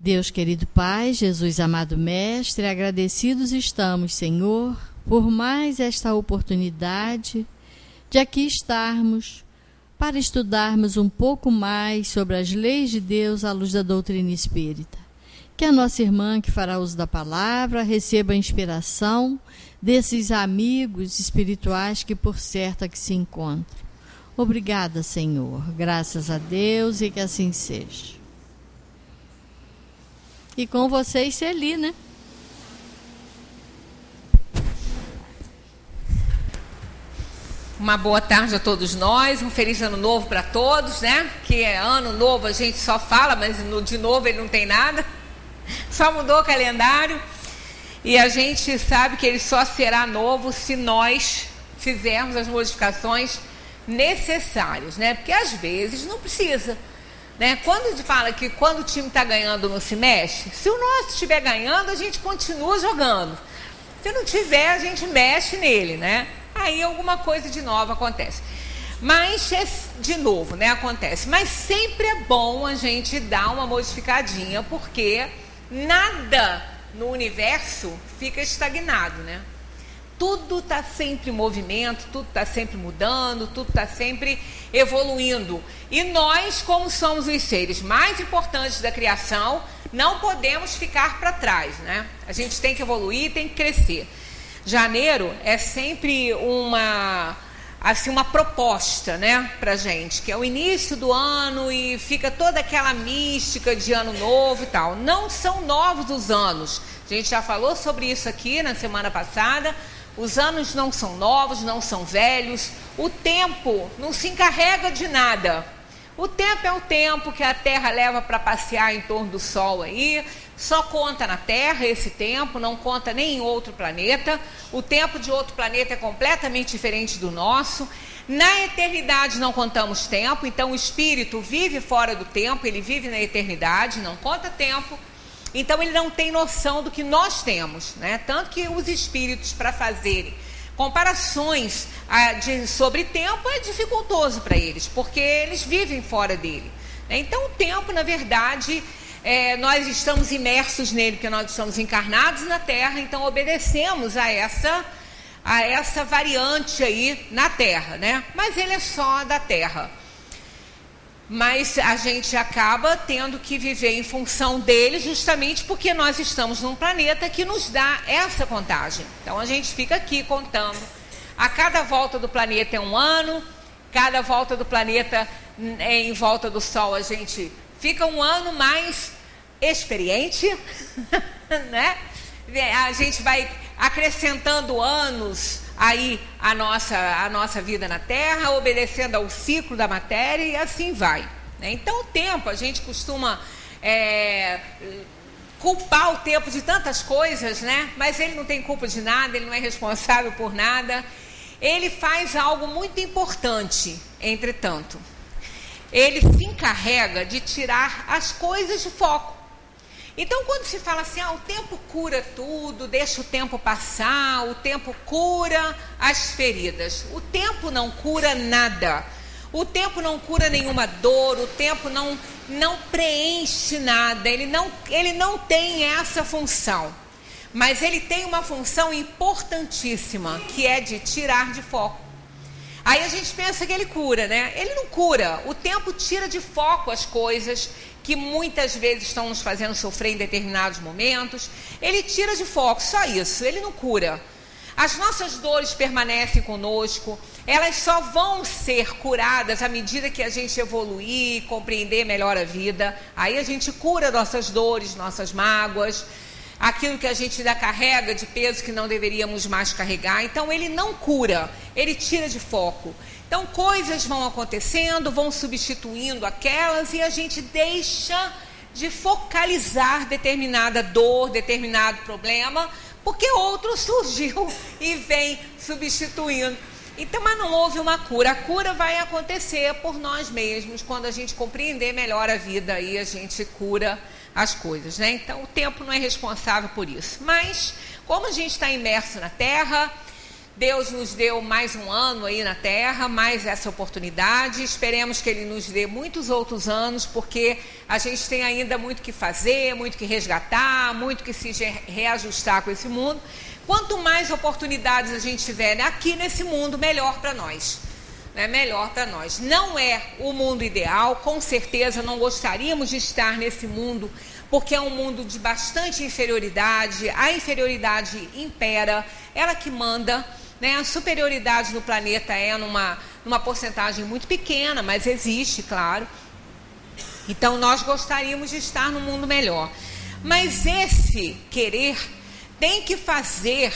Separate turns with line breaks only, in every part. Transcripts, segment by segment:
Deus querido Pai, Jesus amado Mestre, agradecidos estamos, Senhor, por mais esta oportunidade de aqui estarmos para estudarmos um pouco mais sobre as leis de Deus à luz da doutrina espírita. Que a nossa irmã que fará uso da palavra receba a inspiração desses amigos espirituais que por certo aqui se encontram. Obrigada, Senhor, graças a Deus, e que assim seja. E com vocês, Celi, né?
Uma boa tarde a todos nós, um feliz ano novo para todos, né? Que é ano novo, a gente só fala, mas de novo ele não tem nada. Só mudou o calendário. E a gente sabe que ele só será novo se nós fizermos as modificações necessárias, né? Porque às vezes não precisa. Né? Quando a gente fala que quando o time está ganhando não se mexe, se o nosso estiver ganhando, a gente continua jogando. Se não tiver, a gente mexe nele, né? Aí alguma coisa de novo acontece. Mas, de novo, né, acontece. Mas sempre é bom a gente dar uma modificadinha, porque nada no universo fica estagnado, né? Tudo está sempre em movimento, tudo está sempre mudando, tudo está sempre evoluindo. E nós, como somos os seres mais importantes da criação, não podemos ficar para trás, né? A gente tem que evoluir, tem que crescer. Janeiro é sempre uma proposta, né, para a gente, que é o início do ano e fica toda aquela mística de ano novo e tal. Não são novos os anos. A gente já falou sobre isso aqui na semana passada. Os anos não são novos, não são velhos. O tempo não se encarrega de nada. O tempo é o tempo que a Terra leva para passear em torno do Sol aí. Só conta na Terra esse tempo, não conta nem em outro planeta. O tempo de outro planeta é completamente diferente do nosso. Na eternidade não contamos tempo, então o espírito vive fora do tempo, ele vive na eternidade, não conta tempo. Então ele não tem noção do que nós temos, né? Tanto que os espíritos, para fazerem comparações sobre tempo, é dificultoso para eles, porque eles vivem fora dele, né? Então o tempo, na verdade, nós estamos imersos nele, porque nós estamos encarnados na Terra, então obedecemos a essa variante aí na Terra, né? Mas ele é só da Terra. Mas a gente acaba tendo que viver em função dele, justamente porque nós estamos num planeta que nos dá essa contagem. Então a gente fica aqui contando. A cada volta do planeta é um ano, cada volta do planeta em volta do Sol a gente fica um ano mais experiente, né? A gente vai acrescentando anos aí a nossa vida na Terra, obedecendo ao ciclo da matéria, e assim vai, né? Então o tempo, a gente costuma culpar o tempo de tantas coisas, né? Mas ele não tem culpa de nada, ele não é responsável por nada. Ele faz algo muito importante, entretanto. Ele se encarrega de tirar as coisas de foco. Então, quando se fala assim, o tempo cura tudo, deixa o tempo passar, o tempo cura as feridas. O tempo não cura nada. O tempo não cura nenhuma dor, o tempo não preenche nada. Ele não tem essa função. Mas ele tem uma função importantíssima, que é de tirar de foco. Aí a gente pensa que ele cura, né? Ele não cura. O tempo tira de foco as coisas que muitas vezes estão nos fazendo sofrer em determinados momentos. Ele tira de foco, só isso. Ele não cura. As nossas dores permanecem conosco. Elas só vão ser curadas à medida que a gente evoluir, compreender melhor a vida. Aí a gente cura nossas dores, nossas mágoas, aquilo que a gente ainda carrega de peso que não deveríamos mais carregar. Então ele não cura, ele tira de foco. Então coisas vão acontecendo, vão substituindo aquelas, e a gente deixa de focalizar determinada dor, determinado problema, porque outro surgiu e vem substituindo. Então, mas não houve uma cura. A cura vai acontecer por nós mesmos, quando a gente compreender melhor a vida, aí a gente cura as coisas, né? Então o tempo não é responsável por isso. Mas como a gente está imerso na Terra, Deus nos deu mais um ano aí na Terra, mais essa oportunidade. Esperemos que Ele nos dê muitos outros anos, porque a gente tem ainda muito que fazer, muito que resgatar, muito que se reajustar com esse mundo. Quanto mais oportunidades a gente tiver aqui nesse mundo, melhor para nós. Melhor para nós. Não é o mundo ideal, com certeza não gostaríamos de estar nesse mundo, porque é um mundo de bastante inferioridade. A inferioridade impera, ela que manda. A superioridade no planeta é numa porcentagem muito pequena, mas existe, claro. Então, nós gostaríamos de estar num mundo melhor. Mas esse querer tem que fazer,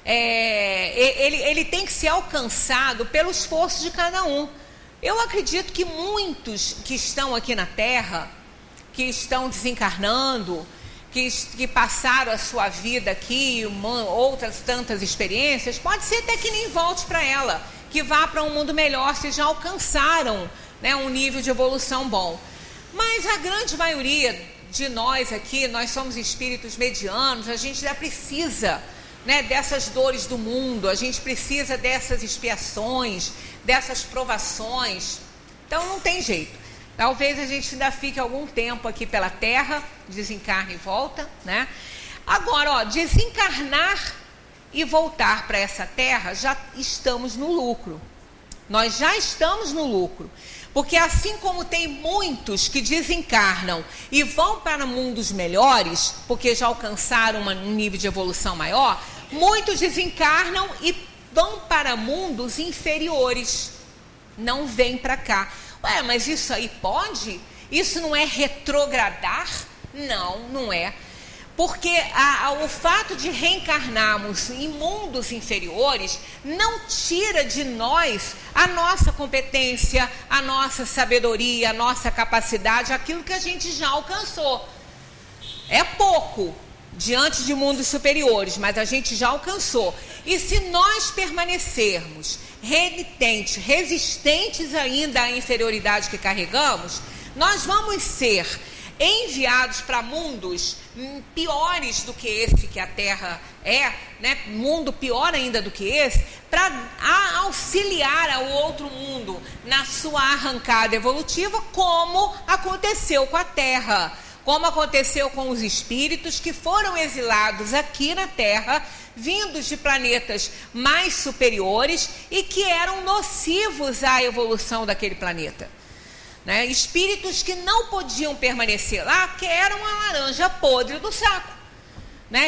ele tem que ser alcançado pelo esforço de cada um. Eu acredito que muitos que estão aqui na Terra, que estão desencarnando, que passaram a sua vida aqui, outras tantas experiências, pode ser até que nem volte para ela, que vá para um mundo melhor, se já alcançaram um nível de evolução bom. Mas a grande maioria de nós aqui, nós somos espíritos medianos, a gente já precisa dessas dores do mundo, a gente precisa dessas expiações, dessas provações. Então não tem jeito. Talvez a gente ainda fique algum tempo aqui pela Terra, desencarna e volta, Agora, desencarnar e voltar para essa Terra, já estamos no lucro. Nós já estamos no lucro. Porque assim como tem muitos que desencarnam e vão para mundos melhores, porque já alcançaram um nível de evolução maior, muitos desencarnam e vão para mundos inferiores. Não vêm para cá. Ué, mas isso aí pode? Isso não é retrogradar? Não, não é. Porque o fato de reencarnarmos em mundos inferiores não tira de nós a nossa competência, a nossa sabedoria, a nossa capacidade, aquilo que a gente já alcançou. É pouco diante de mundos superiores, mas a gente já alcançou. E se nós permanecermos renitentes, resistentes ainda à inferioridade que carregamos, nós vamos ser enviados para mundos piores do que esse que a Terra é, mundo pior ainda do que esse, para auxiliar ao outro mundo na sua arrancada evolutiva, como aconteceu com a Terra, como aconteceu com os espíritos que foram exilados aqui na Terra, vindos de planetas mais superiores e que eram nocivos à evolução daquele planeta. Espíritos que não podiam permanecer lá, que eram uma laranja podre do saco.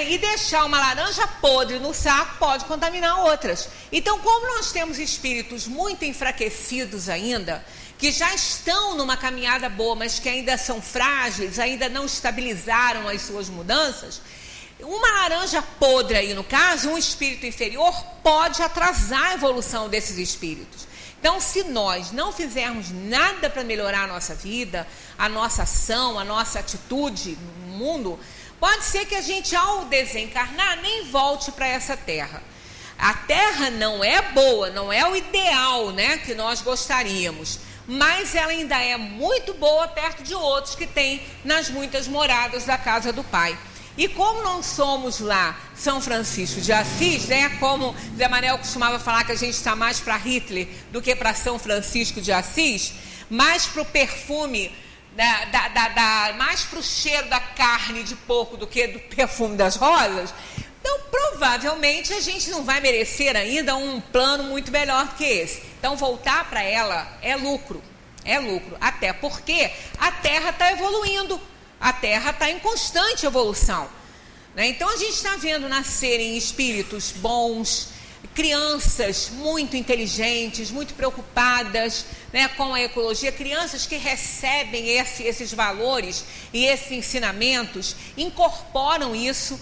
E deixar uma laranja podre no saco pode contaminar outras. Então, como nós temos espíritos muito enfraquecidos ainda, que já estão numa caminhada boa, mas que ainda são frágeis, ainda não estabilizaram as suas mudanças, uma laranja podre aí, no caso, um espírito inferior, pode atrasar a evolução desses espíritos. Então, se nós não fizermos nada para melhorar a nossa vida, a nossa ação, a nossa atitude no mundo, pode ser que a gente, ao desencarnar, nem volte para essa Terra. A Terra não é boa, não é o ideal, que nós gostaríamos, mas ela ainda é muito boa perto de outros que tem nas muitas moradas da casa do Pai. E como não somos lá São Francisco de Assis, como Zé Manel costumava falar que a gente está mais para Hitler do que para São Francisco de Assis, mais para o perfume, mais para o cheiro da carne de porco do que do perfume das rosas, então provavelmente a gente não vai merecer ainda um plano muito melhor do que esse. Então voltar para ela é lucro, até porque a Terra está evoluindo. A Terra está em constante evolução. Então, a gente está vendo nascerem espíritos bons, crianças muito inteligentes, muito preocupadas com a ecologia, crianças que recebem esses valores e esses ensinamentos, incorporam isso.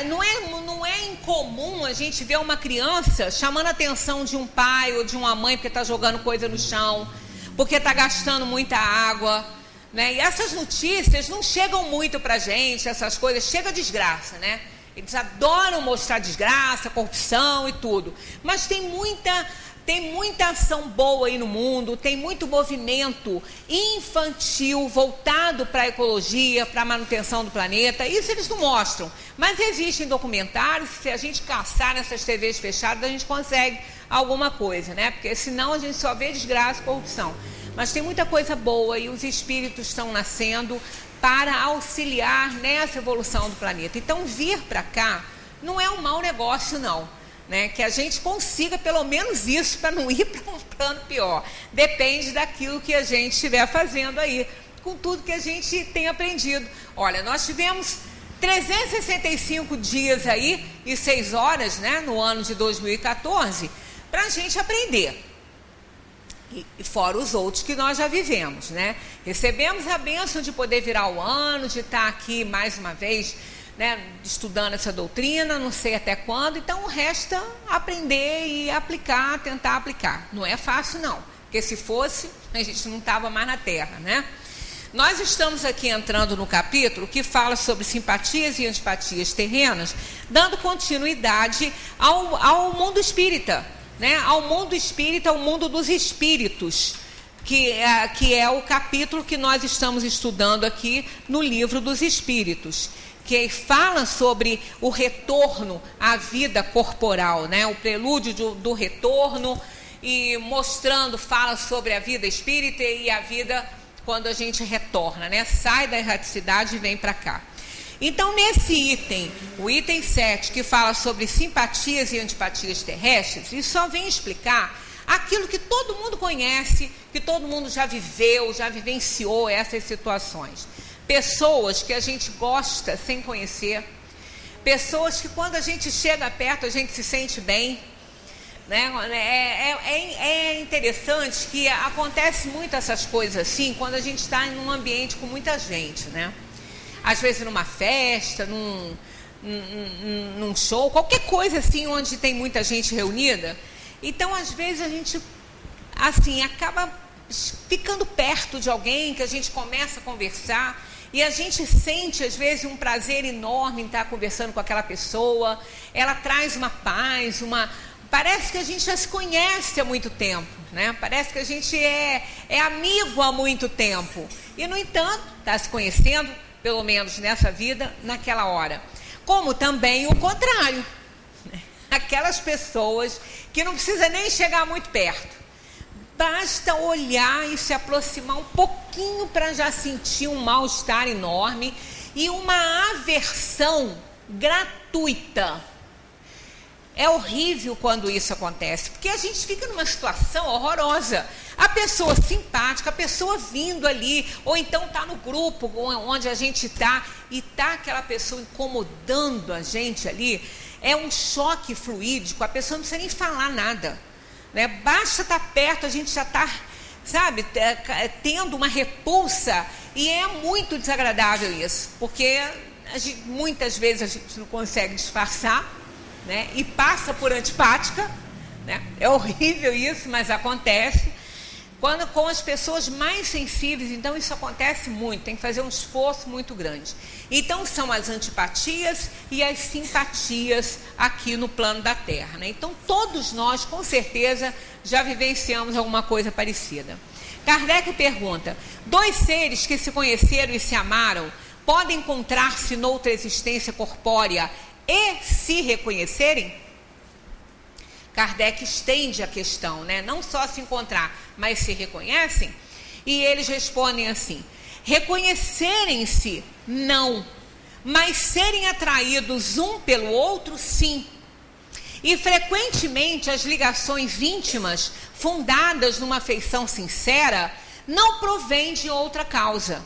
Não é incomum a gente ver uma criança chamando a atenção de um pai ou de uma mãe porque está jogando coisa no chão, porque está gastando muita água. E essas notícias não chegam muito para a gente, essas coisas, chega desgraça, Eles adoram mostrar desgraça, corrupção e tudo. Mas tem muita Tem muita ação boa aí no mundo, tem muito movimento infantil voltado para a ecologia, para a manutenção do planeta. Isso eles não mostram, mas existem documentários. Se a gente caçar nessas TVs fechadas, a gente consegue alguma coisa, né? Porque senão a gente só vê desgraça e corrupção. Mas tem muita coisa boa e os espíritos estão nascendo para auxiliar nessa evolução do planeta. Então, vir para cá não é um mau negócio, não. Né? Que a gente consiga pelo menos isso para não ir para um plano pior. Depende daquilo que a gente estiver fazendo aí, com tudo que a gente tem aprendido. Olha, nós tivemos 365 dias aí e 6 horas, né, no ano de 2014, para a gente aprender. E fora os outros que nós já vivemos, né? Recebemos a bênção de poder virar o ano, de estar aqui mais uma vez, né, estudando essa doutrina, não sei até quando. Então resta aprender e aplicar, tentar aplicar. Não é fácil não, porque se fosse, a gente não estava mais na Terra, né? Nós estamos aqui entrando no capítulo que fala sobre simpatias e antipatias terrenas, dando continuidade ao mundo espírita, né? Ao mundo espírita, ao mundo dos espíritos, que é o capítulo que nós estamos estudando aqui no Livro dos Espíritos, que fala sobre o retorno à vida corporal, né? O prelúdio do retorno, e mostrando, fala sobre a vida espírita e a vida quando a gente retorna, né? Sai da erraticidade e vem para cá. Então, nesse item, o item 7, que fala sobre simpatias e antipatias terrestres, isso só vem explicar aquilo que todo mundo conhece, que todo mundo já viveu, já vivenciou essas situações. Pessoas que a gente gosta sem conhecer, pessoas que quando a gente chega perto a gente se sente bem, né? É interessante que acontece muito essas coisas assim quando a gente está em um ambiente com muita gente, né? Às vezes numa festa, num show, qualquer coisa assim onde tem muita gente reunida. Então, às vezes, a gente assim acaba ficando perto de alguém, que a gente começa a conversar, e a gente sente, às vezes, um prazer enorme em estar conversando com aquela pessoa. Ela traz uma paz, parece que a gente já se conhece há muito tempo, né? Parece que a gente é amigo há muito tempo. E, no entanto, está se conhecendo, pelo menos nessa vida, naquela hora. Como também o contrário. Aquelas pessoas que não precisa nem chegar muito perto. Basta olhar e se aproximar um pouquinho para já sentir um mal-estar enorme e uma aversão gratuita. É horrível quando isso acontece, porque a gente fica numa situação horrorosa. A pessoa simpática, a pessoa vindo ali, ou então está no grupo onde a gente está, e está aquela pessoa incomodando a gente ali, é um choque fluídico, a pessoa não precisa nem falar nada, né? Basta estar perto, a gente já está, sabe, tendo uma repulsa, e é muito desagradável isso, porque muitas vezes a gente não consegue disfarçar, né? E passa por antipática, né? É horrível isso, mas acontece. Quando com as pessoas mais sensíveis, então isso acontece muito, tem que fazer um esforço muito grande. Então são as antipatias e as simpatias aqui no plano da Terra, né? Então todos nós, com certeza, já vivenciamos alguma coisa parecida. Kardec pergunta: 2 seres que se conheceram e se amaram podem encontrar-se noutra existência corpórea e se reconhecerem? Kardec estende a questão, né? Não só se encontrar, mas se reconhecem? E eles respondem assim: reconhecerem-se, não, mas serem atraídos um pelo outro, sim. E frequentemente as ligações íntimas, fundadas numa afeição sincera, não provêm de outra causa.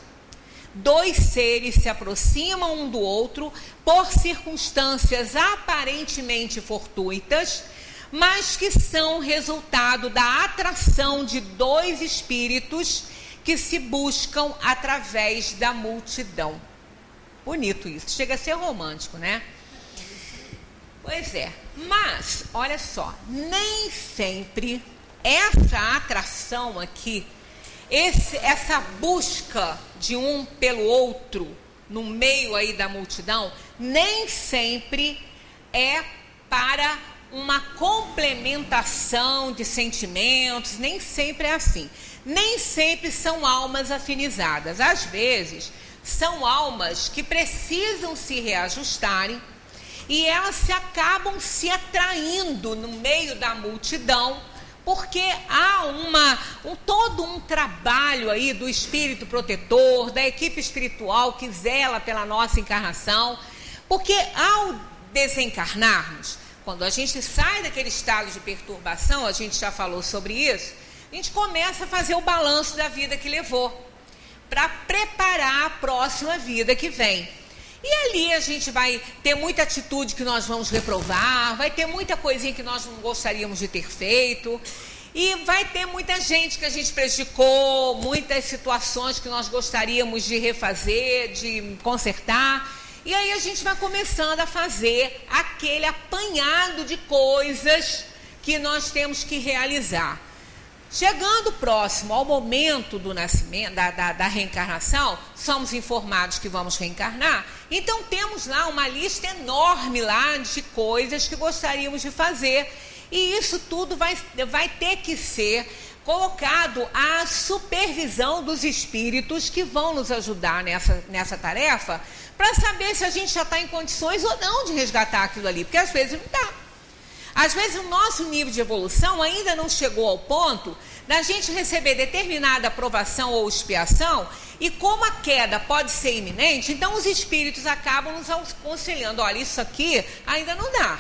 2 seres se aproximam um do outro por circunstâncias aparentemente fortuitas, mas que são resultado da atração de 2 espíritos que se buscam através da multidão. Bonito isso, chega a ser romântico, né? Pois é, mas, olha só, nem sempre essa atração aqui, essa busca de um pelo outro, no meio aí da multidão, nem sempre é para uma complementação de sentimentos, nem sempre é assim. Nem sempre são almas afinizadas. Às vezes, são almas que precisam se reajustarem e elas acabam se atraindo no meio da multidão, porque há todo um trabalho aí do espírito protetor, da equipe espiritual que zela pela nossa encarnação, porque ao desencarnarmos, quando a gente sai daquele estado de perturbação, a gente já falou sobre isso, a gente começa a fazer o balanço da vida que levou, para preparar a próxima vida que vem. E ali a gente vai ter muita atitude que nós vamos reprovar, vai ter muita coisinha que nós não gostaríamos de ter feito, e vai ter muita gente que a gente prejudicou, muitas situações que nós gostaríamos de refazer, de consertar. E aí a gente vai começando a fazer aquele apanhado de coisas que nós temos que realizar. Chegando próximo ao momento do nascimento, da reencarnação, somos informados que vamos reencarnar, então temos lá uma lista enorme lá de coisas que gostaríamos de fazer, e isso tudo vai ter que ser colocado à supervisão dos espíritos que vão nos ajudar nessa tarefa, para saber se a gente já está em condições ou não de resgatar aquilo ali, porque às vezes não dá. Às vezes o nosso nível de evolução ainda não chegou ao ponto da gente receber determinada aprovação ou expiação, e como a queda pode ser iminente, então os espíritos acabam nos aconselhando, olha, isso aqui ainda não dá,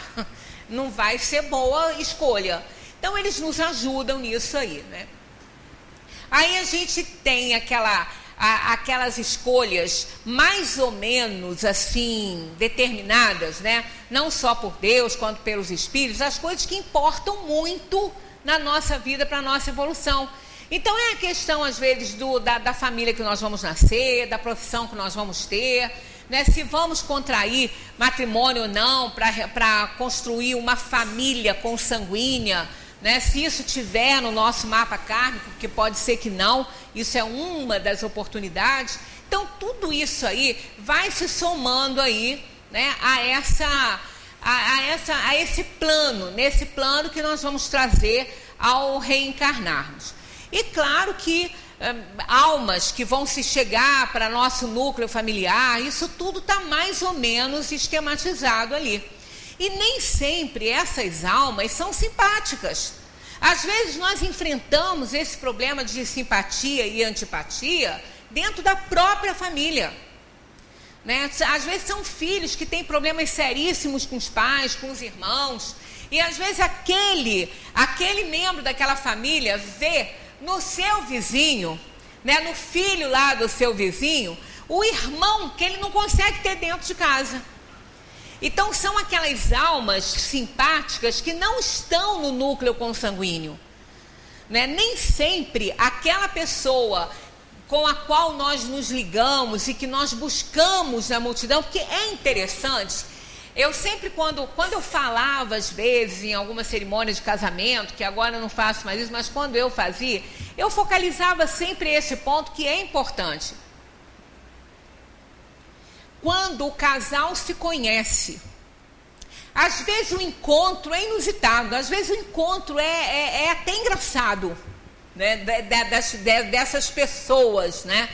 não vai ser boa escolha. Então eles nos ajudam nisso aí, né? Aí a gente tem aquelas escolhas mais ou menos assim determinadas, né? Não só por Deus quanto pelos espíritos, as coisas que importam muito na nossa vida, para a nossa evolução. Então é a questão às vezes da família que nós vamos nascer, da profissão que nós vamos ter, né? Se vamos contrair matrimônio ou não para construir uma família consanguínea, né? Se isso tiver no nosso mapa kármico, que pode ser que não, isso é uma das oportunidades. Então tudo isso aí vai se somando aí, né, a esse plano, nesse plano que nós vamos trazer ao reencarnarmos. E claro que almas que vão se chegar para nosso núcleo familiar, isso tudo está mais ou menos esquematizado ali. E nem sempre essas almas são simpáticas. Às vezes nós enfrentamos esse problema de simpatia e antipatia dentro da própria família, né? Às vezes são filhos que têm problemas seríssimos com os pais, com os irmãos, e às vezes aquele membro daquela família vê no seu vizinho, né, no filho lá do seu vizinho, o irmão que ele não consegue ter dentro de casa. Então são aquelas almas simpáticas que não estão no núcleo consanguíneo, né? Nem sempre aquela pessoa com a qual nós nos ligamos e que nós buscamos na multidão, porque é interessante. Eu sempre, quando eu falava, às vezes, em alguma cerimônia de casamento, que agora eu não faço mais isso, mas quando eu fazia, eu focalizava sempre esse ponto que é importante. Quando o casal se conhece, às vezes o encontro é inusitado, às vezes o encontro é até engraçado, né, dessas pessoas, né,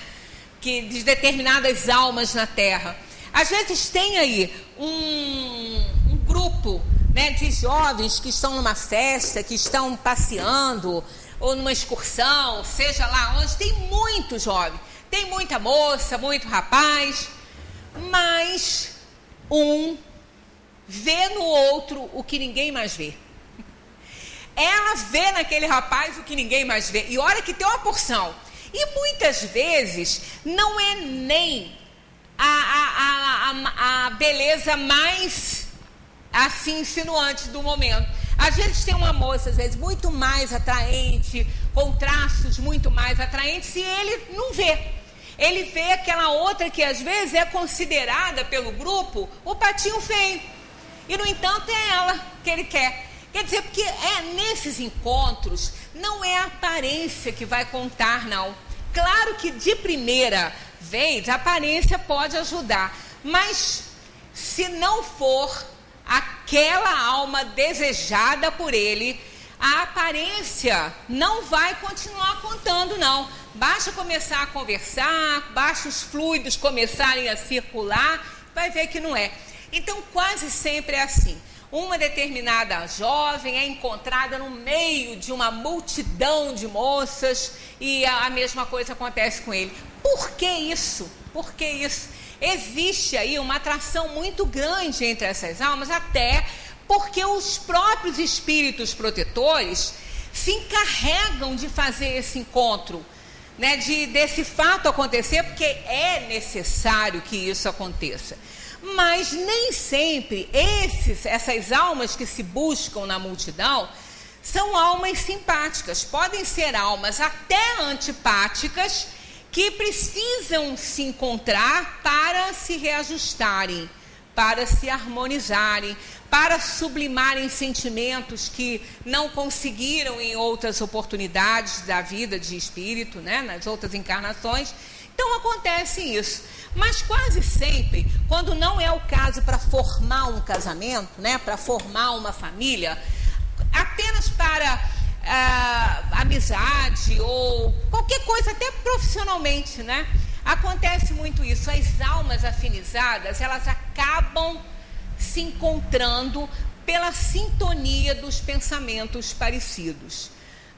de determinadas almas na Terra. Às vezes tem aí um grupo, né, de jovens que estão numa festa, que estão passeando, ou numa excursão, seja lá onde, tem muito jovem, tem muita moça, muito rapaz, mas um vê no outro o que ninguém mais vê. Ela vê naquele rapaz o que ninguém mais vê. E olha que tem uma porção. E muitas vezes não é nem a beleza mais assim insinuante do momento. Às vezes tem uma moça, às vezes, muito mais atraente, com traços muito mais atraentes, e ele não vê. Ele vê aquela outra que às vezes é considerada pelo grupo o patinho feio. E no entanto é ela que ele quer. Quer dizer, porque nesses encontros não é a aparência que vai contar, não. Claro que de primeira vez a aparência pode ajudar, mas se não for aquela alma desejada por ele, a aparência não vai continuar contando, não. Basta começar a conversar, basta os fluidos começarem a circular, vai ver que não é. Então, quase sempre é assim. Uma determinada jovem é encontrada no meio de uma multidão de moças e a mesma coisa acontece com ele. Por que isso? Por que isso? Existe aí uma atração muito grande entre essas almas, até porque os próprios espíritos protetores se encarregam de fazer esse encontro, né, desse fato acontecer, porque é necessário que isso aconteça. Mas nem sempre essas almas que se buscam na multidão são almas simpáticas. Podem ser almas até antipáticas que precisam se encontrar para se reajustarem, para se harmonizarem, para sublimarem sentimentos que não conseguiram em outras oportunidades da vida de espírito, né, nas outras encarnações. Então acontece isso. Mas quase sempre, quando não é o caso para formar um casamento, né, para formar uma família, apenas para amizade ou qualquer coisa, até profissionalmente, né, acontece muito isso. As almas afinizadas, elas acabam se encontrando pela sintonia dos pensamentos parecidos,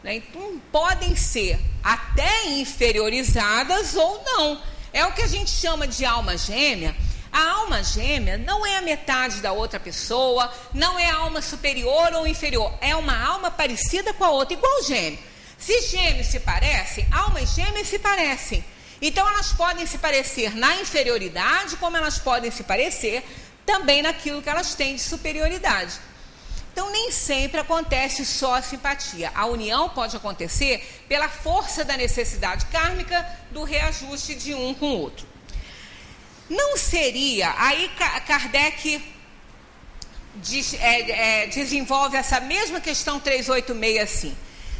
né? Então, podem ser até inferiorizadas ou não. É o que a gente chama de alma gêmea. A alma gêmea não é a metade da outra pessoa, não é a alma superior ou inferior, é uma alma parecida com a outra, igual gêmeo. Se gêmeos se parecem, almas gêmeas se parecem. Então elas podem se parecer na inferioridade, como elas podem se parecer também naquilo que elas têm de superioridade. Então nem sempre acontece só a simpatia. A união pode acontecer pela força da necessidade kármica do reajuste de um com o outro. Não seria, aí Kardec desenvolve essa mesma questão 386 assim,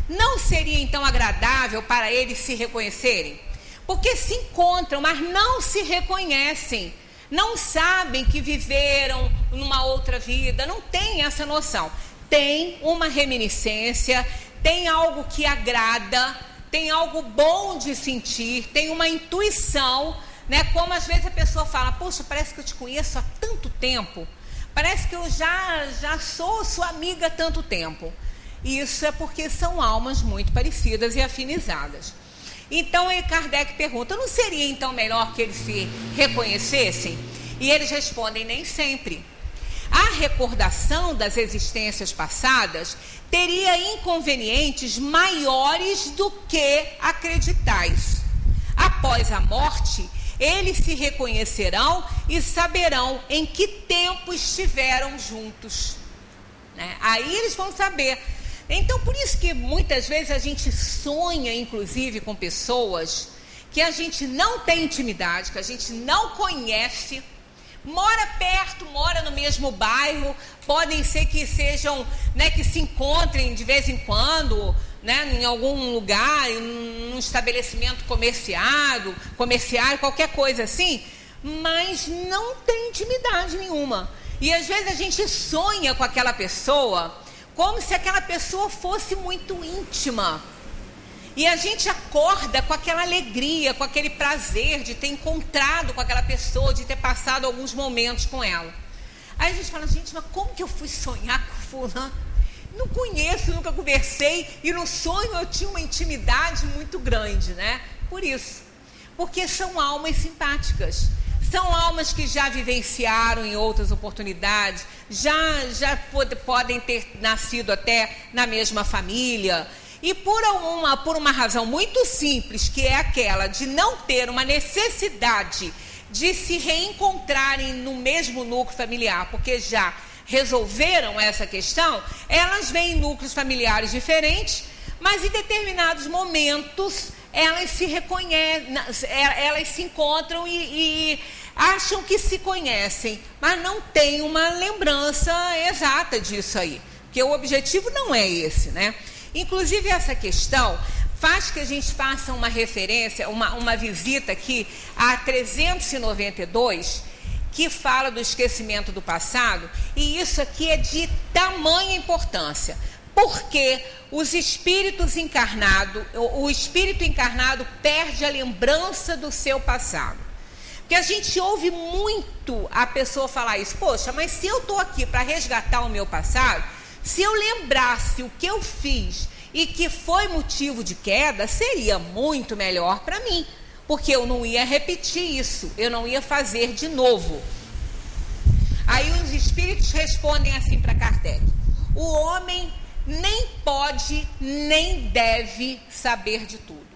não seria então agradável para eles se reconhecerem? Porque se encontram, mas não se reconhecem, não sabem que viveram numa outra vida, não tem essa noção. Tem uma reminiscência, tem algo que agrada, tem algo bom de sentir, tem uma intuição, né? Como às vezes a pessoa fala, poxa, parece que eu te conheço há tanto tempo, parece que eu já sou sua amiga há tanto tempo. Isso é porque são almas muito parecidas e afinizadas. Então Kardec pergunta, não seria então melhor que eles se reconhecessem? E eles respondem, nem sempre. A recordação das existências passadas teria inconvenientes maiores do que acreditais. Após a morte, eles se reconhecerão e saberão em que tempo estiveram juntos, né? Aí eles vão saber. Então, por isso que muitas vezes a gente sonha, inclusive, com pessoas que a gente não tem intimidade, que a gente não conhece, mora perto, mora no mesmo bairro, podem ser que sejam, né, que se encontrem de vez em quando, né, em algum lugar, em um estabelecimento comercial, qualquer coisa assim, mas não tem intimidade nenhuma. E às vezes a gente sonha com aquela pessoa como se aquela pessoa fosse muito íntima. E a gente acorda com aquela alegria, com aquele prazer de ter encontrado com aquela pessoa, de ter passado alguns momentos com ela. Aí a gente fala, gente, mas como que eu fui sonhar com fulano? Não conheço, nunca conversei, e no sonho eu tinha uma intimidade muito grande, né? Por isso. Porque são almas simpáticas. São almas que já vivenciaram em outras oportunidades, já podem ter nascido até na mesma família. E por uma razão muito simples, que é aquela de não ter uma necessidade de se reencontrarem no mesmo núcleo familiar, porque já resolveram essa questão, elas vêm em núcleos familiares diferentes, mas em determinados momentos elas se reconhecem, elas se encontram e acham que se conhecem, mas não tem uma lembrança exata disso aí, porque o objetivo não é esse, né? Inclusive essa questão faz que a gente faça uma referência, uma visita aqui a 392, que fala do esquecimento do passado, e isso aqui é de tamanha importância, porque o espírito encarnado perde a lembrança do seu passado. Porque a gente ouve muito a pessoa falar isso, poxa, mas se eu estou aqui para resgatar o meu passado, se eu lembrasse o que eu fiz e que foi motivo de queda, seria muito melhor para mim, porque eu não ia repetir isso, eu não ia fazer de novo. Aí os espíritos respondem assim para Kardec: o homem nem pode nem deve saber de tudo.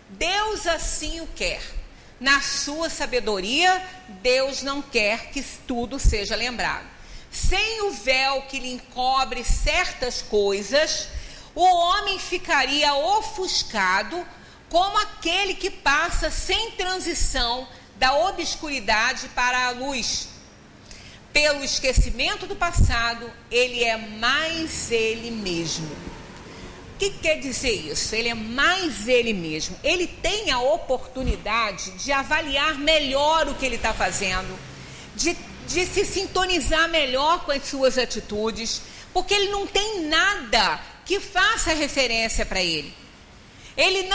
Deus assim o quer. Na sua sabedoria, Deus não quer que tudo seja lembrado. Sem o véu que lhe encobre certas coisas, o homem ficaria ofuscado, como aquele que passa sem transição da obscuridade para a luz. Pelo esquecimento do passado, ele é mais ele mesmo. O que quer dizer isso? Ele é mais ele mesmo. Ele tem a oportunidade de avaliar melhor o que ele está fazendo, de se sintonizar melhor com as suas atitudes, porque ele não tem nada que faça referência para ele. Ele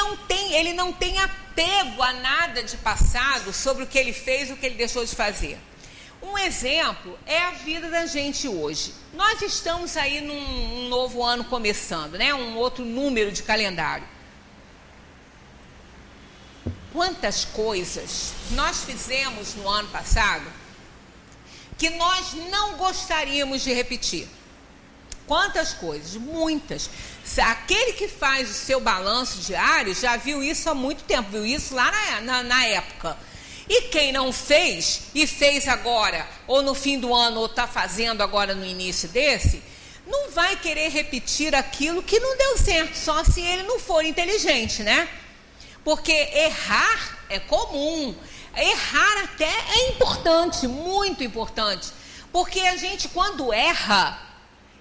não tem apego a nada de passado sobre o que ele fez, o que ele deixou de fazer. Um exemplo é a vida da gente hoje. Nós estamos aí num novo ano começando, né? Um outro número de calendário. Quantas coisas nós fizemos no ano passado que nós não gostaríamos de repetir? Quantas coisas? Muitas. Aquele que faz o seu balanço diário já viu isso há muito tempo, viu isso lá na época. E quem não fez, e fez agora, ou no fim do ano, ou está fazendo agora no início desse, não vai querer repetir aquilo que não deu certo, só se ele não for inteligente, né? Porque errar é comum, errar até é importante, muito importante, porque a gente quando erra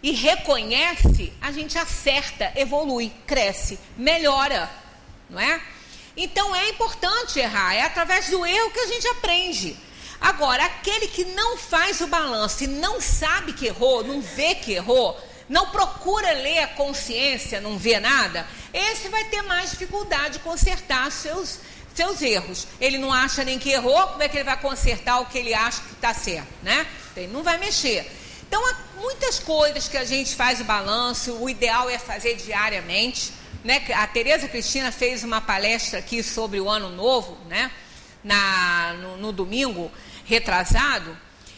e reconhece, a gente acerta, evolui, cresce, melhora, não é? Então é importante errar, é através do erro que a gente aprende. Agora, aquele que não faz o balanço e não sabe que errou, não vê que errou, não procura ler a consciência, não vê nada, esse vai ter mais dificuldade de consertar seus erros. Ele não acha nem que errou, como é que ele vai consertar o que ele acha que está certo, né? Ele não vai mexer. Então, há muitas coisas que a gente faz o balanço, o ideal é fazer diariamente, né? A Tereza Cristina fez uma palestra aqui sobre o Ano Novo, né? No domingo retrasado,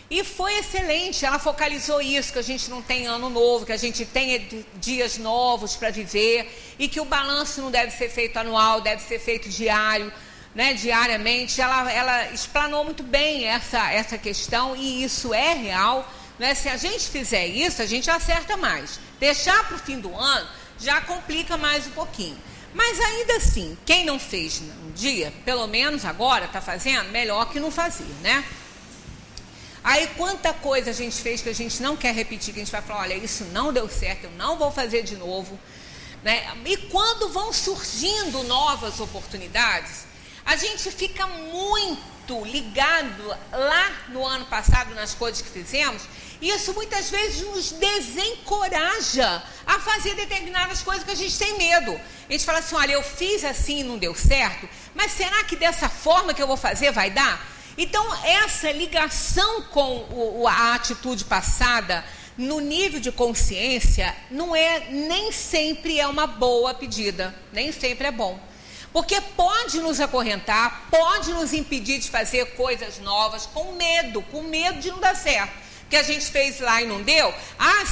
e foi excelente. Ela focalizou isso, que a gente não tem ano novo, que a gente tem dias novos para viver, e que o balanço não deve ser feito anual, deve ser feito diário, né? Diariamente. Ela explanou muito bem essa questão, e isso é real, né? Se a gente fizer isso, a gente acerta mais. Deixar para o fim do ano já complica mais um pouquinho. Mas ainda assim, quem não fez um dia, pelo menos agora está fazendo, melhor que não fazia, né? Aí quanta coisa a gente fez que a gente não quer repetir, que a gente vai falar, olha, isso não deu certo, eu não vou fazer de novo, né? E quando vão surgindo novas oportunidades, a gente fica muito ligado lá no ano passado nas coisas que fizemos. Isso muitas vezes nos desencoraja a fazer determinadas coisas que a gente tem medo. A gente fala assim, olha, eu fiz assim e não deu certo, mas será que dessa forma que eu vou fazer vai dar? Então, essa ligação com a atitude passada no nível de consciência nem sempre é uma boa pedida, nem sempre é bom. Porque pode nos acorrentar, pode nos impedir de fazer coisas novas com medo de não dar certo. Que a gente fez lá e não deu,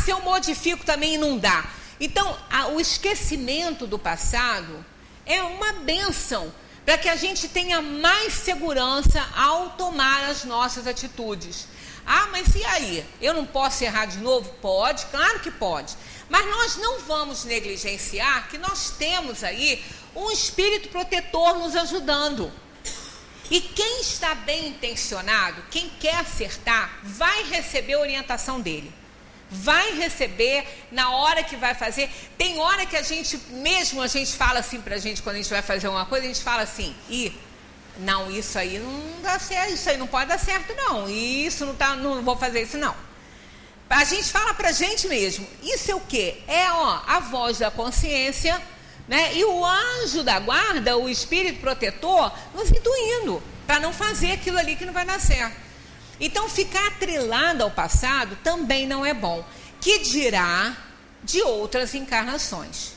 se eu modifico também e não dá. Então, o esquecimento do passado é uma bênção para que a gente tenha mais segurança ao tomar as nossas atitudes. Mas e aí? Eu não posso errar de novo? Pode, claro que pode. Mas nós não vamos negligenciar que nós temos aí um espírito protetor nos ajudando. E quem está bem intencionado, quem quer acertar, vai receber a orientação dele. Vai receber na hora que vai fazer. Tem hora que a gente fala assim pra gente, quando a gente vai fazer uma coisa, a gente fala assim, Não, isso aí não dá certo, isso aí não pode dar certo, não. Isso não vou fazer isso, não. A gente fala pra gente mesmo. Isso é o quê? É a voz da consciência, né? E o anjo da guarda, o espírito protetor, nos intuindo para não fazer aquilo ali que não vai dar certo. Então, ficar atrelado ao passado também não é bom. Que dirá de outras encarnações,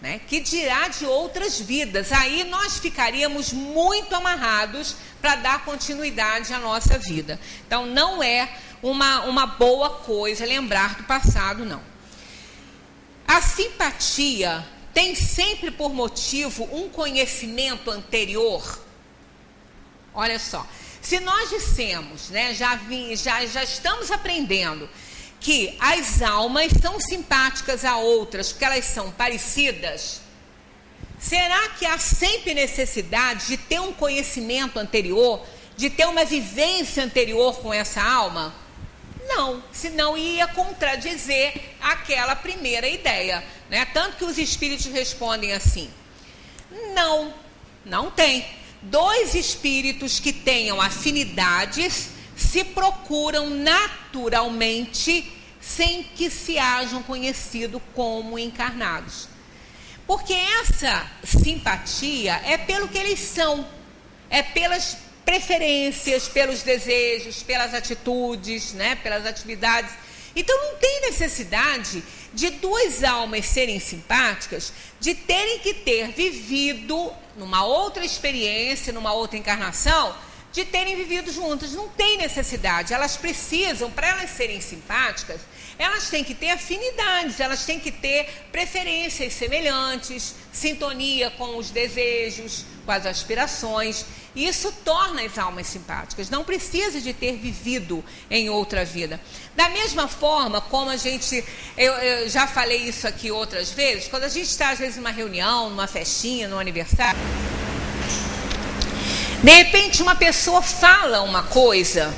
né? Que dirá de outras vidas. Aí nós ficaríamos muito amarrados para dar continuidade à nossa vida. Então, não é uma boa coisa lembrar do passado, não. A simpatia tem sempre por motivo um conhecimento anterior. Olha só, se nós dissemos, né, já estamos aprendendo que as almas são simpáticas a outras porque elas são parecidas, será que há sempre necessidade de ter um conhecimento anterior, de ter uma vivência anterior com essa alma? Não, senão ia contradizer aquela primeira ideia, né? Tanto que os espíritos respondem assim: não tem. Dois espíritos que tenham afinidades se procuram naturalmente sem que se hajam conhecido como encarnados. Porque essa simpatia é pelo que eles são, é pelas preferências, pelos desejos, pelas atitudes, né, pelas atividades. Então não tem necessidade de duas almas serem simpáticas, de terem que ter vivido numa outra experiência, numa outra encarnação, de terem vivido juntas. Não tem necessidade. Elas precisam, para elas serem simpáticas, elas têm que ter afinidades, elas têm que ter preferências semelhantes, sintonia com os desejos, com as aspirações. Isso torna as almas simpáticas. Não precisa de ter vivido em outra vida. Da mesma forma como eu já falei isso aqui outras vezes, quando a gente está às vezes numa reunião, numa festinha, num aniversário, de repente uma pessoa fala uma coisa,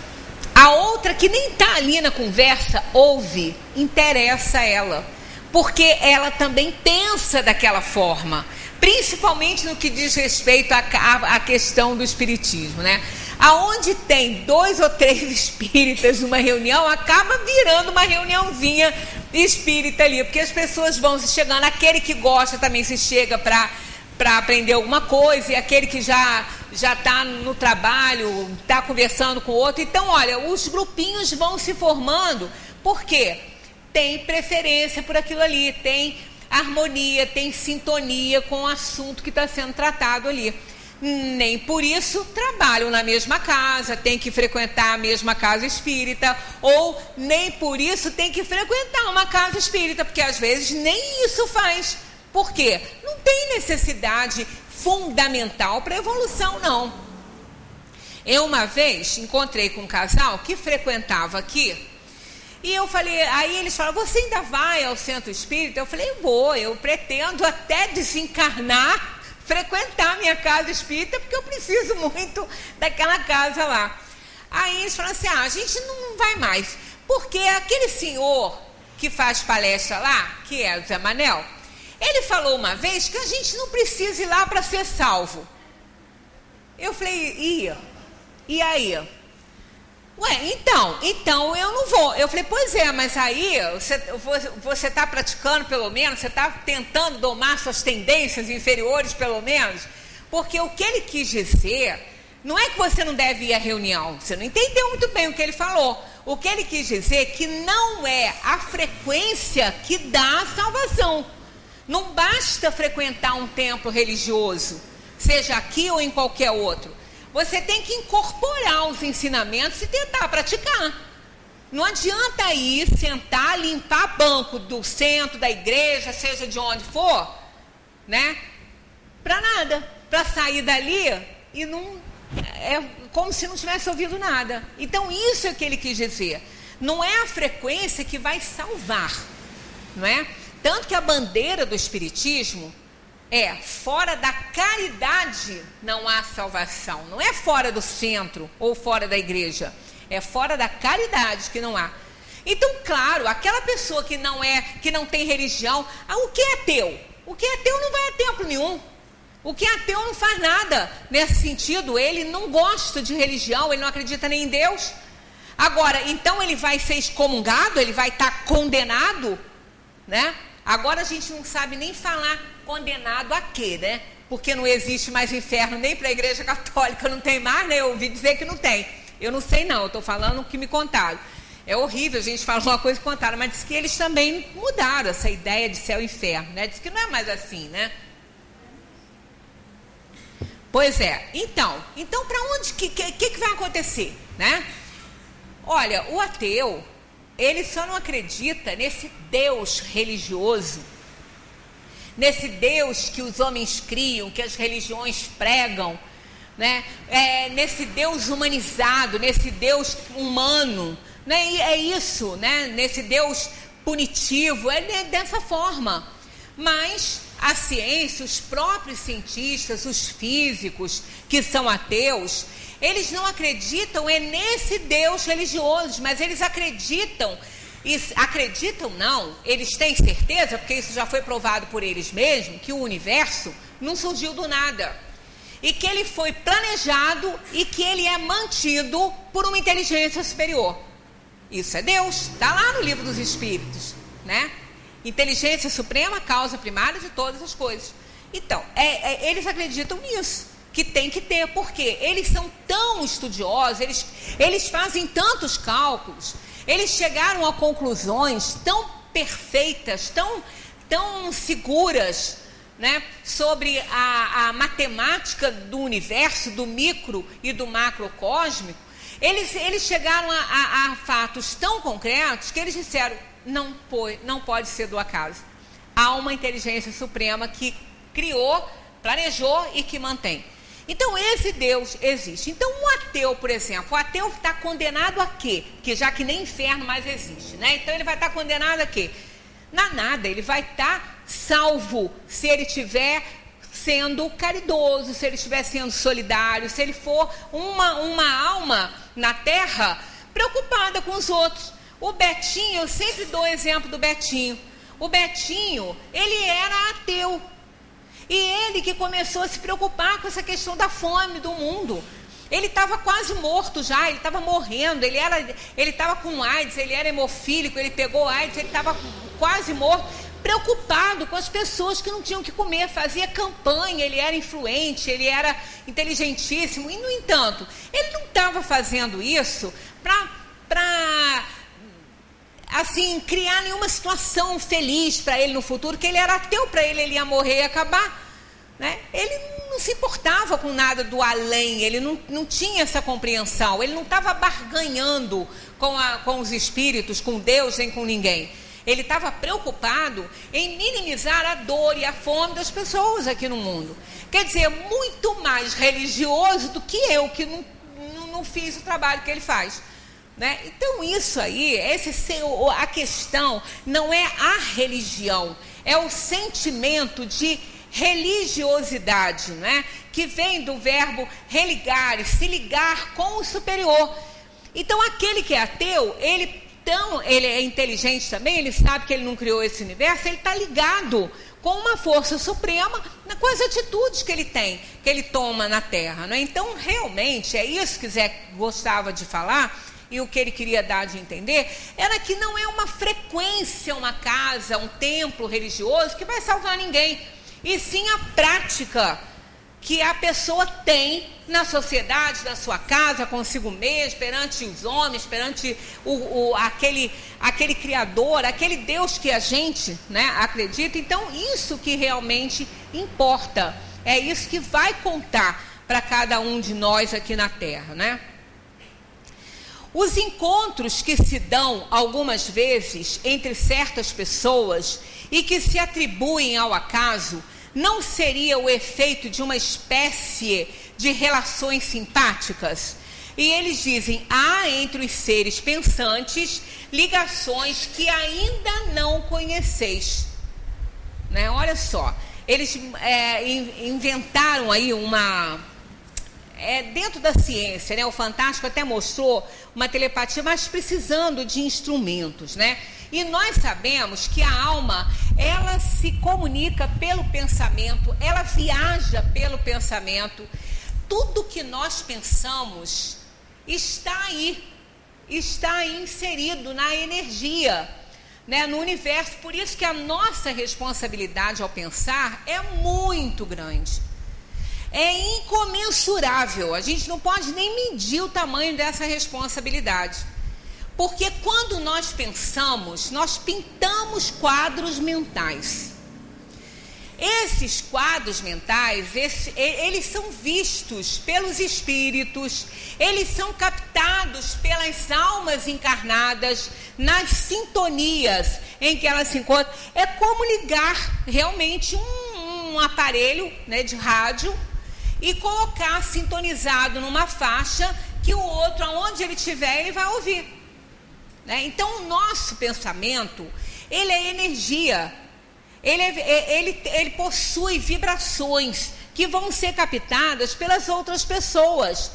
a outra que nem está ali na conversa ouve, interessa ela, porque ela também pensa daquela forma, principalmente no que diz respeito à questão do espiritismo, né? Aonde tem 2 ou 3 espíritas numa reunião, acaba virando uma reuniãozinha espírita ali, porque as pessoas vão se chegando, aquele que gosta também se chega para aprender alguma coisa, e aquele que já está no trabalho, está conversando com o outro. Então, olha, os grupinhos vão se formando, porque tem preferência por aquilo ali, tem harmonia, tem sintonia com o assunto que está sendo tratado ali. Nem por isso trabalham na mesma casa, tem que frequentar a mesma casa espírita, ou nem por isso tem que frequentar uma casa espírita, porque às vezes nem isso faz. Por quê? Não tem necessidade fundamental para a evolução, não. Eu uma vez encontrei com um casal que frequentava aqui, e eu falei, aí eles falaram, você ainda vai ao centro espírita? Eu falei, eu pretendo até desencarnar, frequentar minha casa espírita, porque eu preciso muito daquela casa lá. Aí eles falaram assim, a gente não vai mais, porque aquele senhor que faz palestra lá, que é o Zé Manel, ele falou uma vez que a gente não precisa ir lá para ser salvo. Eu falei, e aí? Ué, então eu não vou. Eu falei, pois é, mas aí você está praticando pelo menos, você está tentando domar suas tendências inferiores pelo menos, porque o que ele quis dizer, não é que você não deve ir à reunião, você não entendeu muito bem o que ele falou. O que ele quis dizer é que não é a frequência que dá a salvação. Não basta frequentar um templo religioso, seja aqui ou em qualquer outro. Você tem que incorporar os ensinamentos e tentar praticar. Não adianta ir, sentar, limpar banco do centro, da igreja, seja de onde for, né? Para nada. Para sair dali e não... É como se não tivesse ouvido nada. Então, isso é o que ele quis dizer. Não é a frequência que vai salvar, não é? Tanto que a bandeira do espiritismo é, fora da caridade não há salvação. Não é fora do centro ou fora da igreja. É fora da caridade que não há. Então, claro, aquela pessoa que não tem religião, o que é teu? O que é teu não vai a templo nenhum. O que é ateu não faz nada nesse sentido, ele não gosta de religião, ele não acredita nem em Deus. Agora, então ele vai ser excomungado, ele vai estar condenado, né? Agora a gente não sabe nem falar condenado a quê, né? Porque não existe mais inferno nem para a Igreja Católica, não tem mais, né? Eu ouvi dizer que não tem. Eu não sei não, eu estou falando o que me contaram. É horrível a gente falar uma coisa e contar, mas diz que eles também mudaram essa ideia de céu e inferno, né? Diz que não é mais assim, né? Pois é. Então para onde, que vai acontecer, né? Olha, o ateu, ele só não acredita nesse Deus religioso, nesse Deus que os homens criam, que as religiões pregam, né? Nesse Deus humanizado, nesse Deus humano, né? E é isso, né? Nesse Deus punitivo, é dessa forma. Mas a ciência, os próprios cientistas, os físicos que são ateus, eles não acreditam nesse Deus religioso, mas eles acreditam não, eles têm certeza, porque isso já foi provado por eles mesmos, que o universo não surgiu do nada. E que ele foi planejado e que ele é mantido por uma inteligência superior. Isso é Deus, está lá no Livro dos Espíritos, né? Inteligência suprema, causa primária de todas as coisas. Então, eles acreditam nisso, que tem que ter, porque eles são tão estudiosos, eles fazem tantos cálculos, eles chegaram a conclusões tão perfeitas, tão seguras, né, sobre a matemática do universo, do micro e do macrocósmico. Eles chegaram a fatos tão concretos que eles disseram: não pode ser do acaso. Há uma inteligência suprema que criou, planejou e que mantém. Então esse Deus existe. Então um ateu, por exemplo, o ateu está condenado a quê? Que já que nem inferno mais existe, né? Então ele vai estar condenado a quê? Nada, ele vai estar salvo se ele estiver sendo caridoso, se ele estiver sendo solidário, se ele for uma alma na terra preocupada com os outros. O Betinho, eu sempre dou o exemplo do Betinho. O Betinho, ele era ateu. E ele que começou a se preocupar com essa questão da fome do mundo. Ele estava quase morto já, ele estava morrendo, ele estava com AIDS, ele era hemofílico, ele pegou AIDS, ele estava quase morto, preocupado com as pessoas que não tinham que comer, fazia campanha, ele era influente, ele era inteligentíssimo. E, no entanto, ele não estava fazendo isso para assim, criar nenhuma situação feliz para ele no futuro, que ele era ateu, para ele ia morrer e acabar, né? Ele não se importava com nada do além, ele não tinha essa compreensão, ele não estava barganhando com os espíritos, com Deus, nem com ninguém. Ele estava preocupado em minimizar a dor e a fome das pessoas aqui no mundo. Quer dizer, muito mais religioso do que eu, que não fiz o trabalho que ele faz, né? Então isso aí, a questão não é a religião, é o sentimento de religiosidade, né? Que vem do verbo religar, se ligar com o superior. Então aquele que é ateu, ele é inteligente também, ele sabe que ele não criou esse universo, ele está ligado com uma força suprema com as atitudes que ele tem, que ele toma na Terra, né? Então realmente é isso que Zé gostava de falar. E o que ele queria dar de entender era que não é uma frequência, uma casa, um templo religioso que vai salvar ninguém. E sim a prática que a pessoa tem na sociedade, na sua casa, consigo mesmo, perante os homens, perante aquele Criador, aquele Deus que a gente, né, acredita. Então, isso que realmente importa. É isso que vai contar para cada um de nós aqui na Terra, né? Os encontros que se dão algumas vezes entre certas pessoas e que se atribuem ao acaso, não seria o efeito de uma espécie de relações simpáticas? E eles dizem: há entre os seres pensantes ligações que ainda não conheceis, né? Olha só, eles inventaram aí dentro da ciência, né? O Fantástico até mostrou uma telepatia, mas precisando de instrumentos, né? E nós sabemos que a alma, ela se comunica pelo pensamento, ela viaja pelo pensamento. Tudo que nós pensamos está aí inserido na energia, né, no universo. Por isso que a nossa responsabilidade ao pensar é muito grande. É incomensurável. A gente não pode nem medir o tamanho dessa responsabilidade. Porque quando nós pensamos, nós pintamos quadros mentais. Esses quadros mentais, eles são vistos pelos espíritos, eles são captados pelas almas encarnadas nas sintonias em que elas se encontram. É como ligar realmente um aparelho, né, de rádio e colocar sintonizado numa faixa que o outro, aonde ele estiver, ele vai ouvir. Né? Então, o nosso pensamento, ele é energia. Ele possui vibrações que vão ser captadas pelas outras pessoas,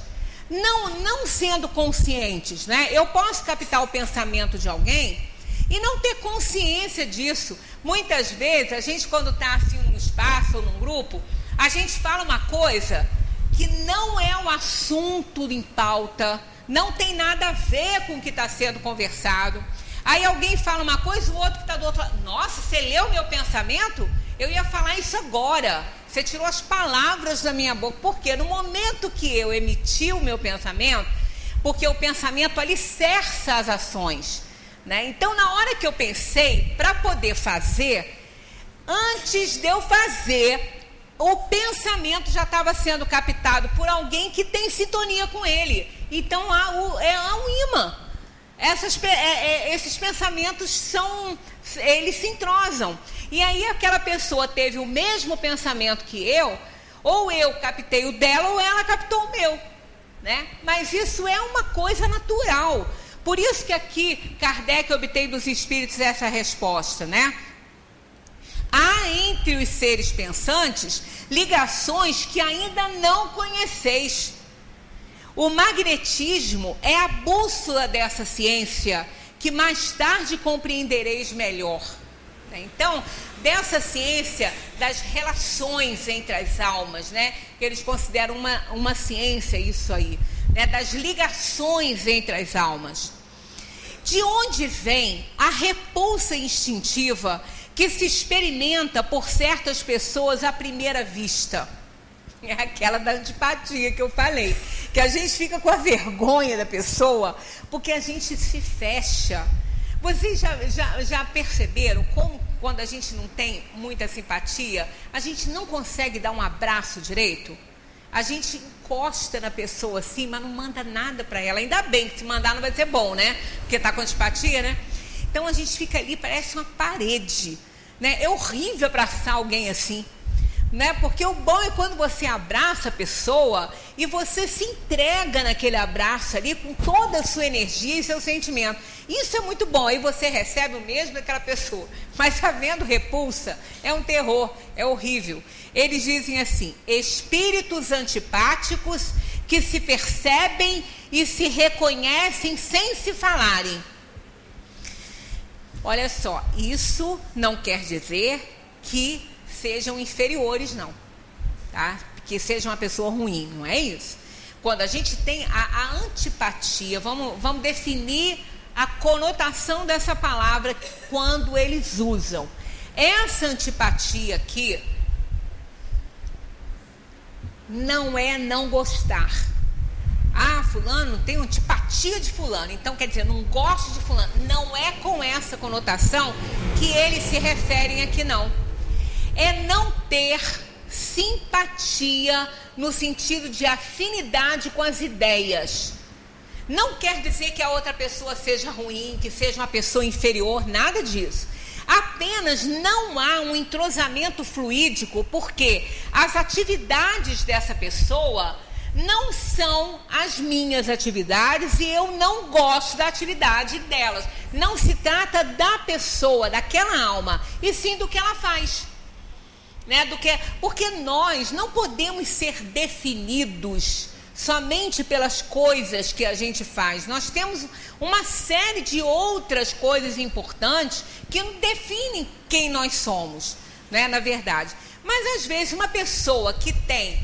não sendo conscientes, né? Eu posso captar o pensamento de alguém e não ter consciência disso. Muitas vezes, a gente, quando está assim num espaço ou num grupo, a gente fala uma coisa que não é um assunto em pauta, não tem nada a ver com o que está sendo conversado. Aí alguém fala uma coisa, o outro que está do outro lado, nossa, você leu meu pensamento? Eu ia falar isso agora. Você tirou as palavras da minha boca. Porque no momento que eu emiti o meu pensamento, porque o pensamento alicerça as ações, né? Então, na hora que eu pensei, para poder fazer, antes de eu fazer, o pensamento já estava sendo captado por alguém que tem sintonia com ele. Então, há um imã. Esses pensamentos eles se entrosam. E aí aquela pessoa teve o mesmo pensamento que eu, ou eu captei o dela, ou ela captou o meu, né? Mas isso é uma coisa natural. Por isso que aqui Kardec obtém dos espíritos essa resposta, né? Há entre os seres pensantes ligações que ainda não conheceis. O magnetismo é a bússola dessa ciência que mais tarde compreendereis melhor. Então, dessa ciência das relações entre as almas, né? Que eles consideram uma ciência isso aí, né? Das ligações entre as almas. De onde vem a repulsa instintiva que se experimenta por certas pessoas à primeira vista? É aquela da antipatia que eu falei, que a gente fica com a vergonha da pessoa, porque a gente se fecha. Vocês já perceberam como, quando a gente não tem muita simpatia, a gente não consegue dar um abraço direito? A gente encosta na pessoa assim, mas não manda nada para ela. Ainda bem que se mandar não vai ser bom, né? Porque tá com antipatia, né? Então a gente fica ali, parece uma parede, né? É horrível abraçar alguém assim, né? Porque o bom é quando você abraça a pessoa e você se entrega naquele abraço ali com toda a sua energia e seu sentimento. Isso é muito bom, aí você recebe o mesmo daquela pessoa. Mas havendo repulsa, é um terror, é horrível. Eles dizem assim: espíritos antipáticos que se percebem e se reconhecem sem se falarem. Olha só, isso não quer dizer que sejam inferiores, não, tá? Que seja uma pessoa ruim, não é isso? Quando a gente tem a antipatia, vamos definir a conotação dessa palavra quando eles usam. Essa antipatia aqui não é não gostar. Ah, fulano tem antipatia de fulano, então quer dizer, não gosto de fulano. Não é com essa conotação que eles se referem aqui, não. É não ter simpatia no sentido de afinidade com as ideias. Não quer dizer que a outra pessoa seja ruim, que seja uma pessoa inferior, nada disso. Apenas não há um entrosamento fluídico, porque as atividades dessa pessoa não são as minhas atividades e eu não gosto da atividade delas. Não se trata da pessoa, daquela alma, e sim do que ela faz. Né? Porque nós não podemos ser definidos somente pelas coisas que a gente faz. Nós temos uma série de outras coisas importantes que definem quem nós somos, né, na verdade. Mas às vezes uma pessoa que tem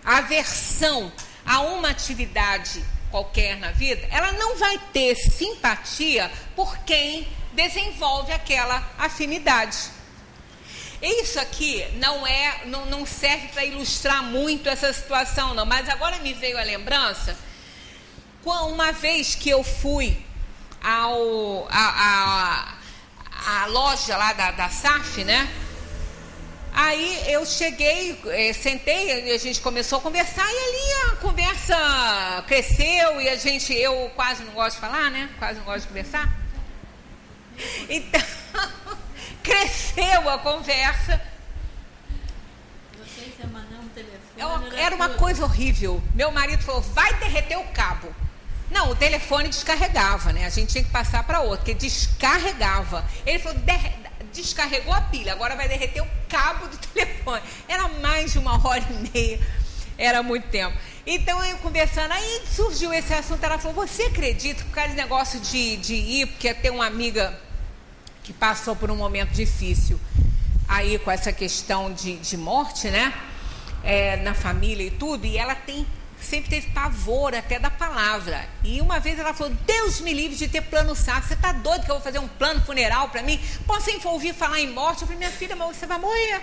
aversão a uma atividade qualquer na vida, ela não vai ter simpatia por quem desenvolve aquela afinidade. Isso aqui não serve para ilustrar muito essa situação, não. Mas agora me veio a lembrança, uma vez que eu fui à loja lá da SAF, né? Aí eu cheguei, sentei, a gente começou a conversar e ali a conversa cresceu e eu quase não gosto de falar, né? Quase não gosto de conversar. Então, cresceu a conversa.
Vocês mandando um telefone.
Era uma coisa horrível. Meu marido falou, vai derreter o cabo. Não, o telefone descarregava, né? A gente tinha que passar para outro, porque descarregava. Ele falou, descarregou a pilha, agora vai derreter o cabo do telefone. Era mais de 1h30, era muito tempo. Então, eu conversando, aí surgiu esse assunto, ela falou, você acredita, por causa desse negócio de ir, porque ia ter uma amiga que passou por um momento difícil, aí com essa questão de morte, né, na família e tudo, e ela sempre teve pavor até da palavra. E uma vez ela falou, Deus me livre de ter plano SAF, você tá doido que eu vou fazer um plano funeral para mim? Posso ouvir falar em morte? Eu falei, minha filha, mas você vai morrer.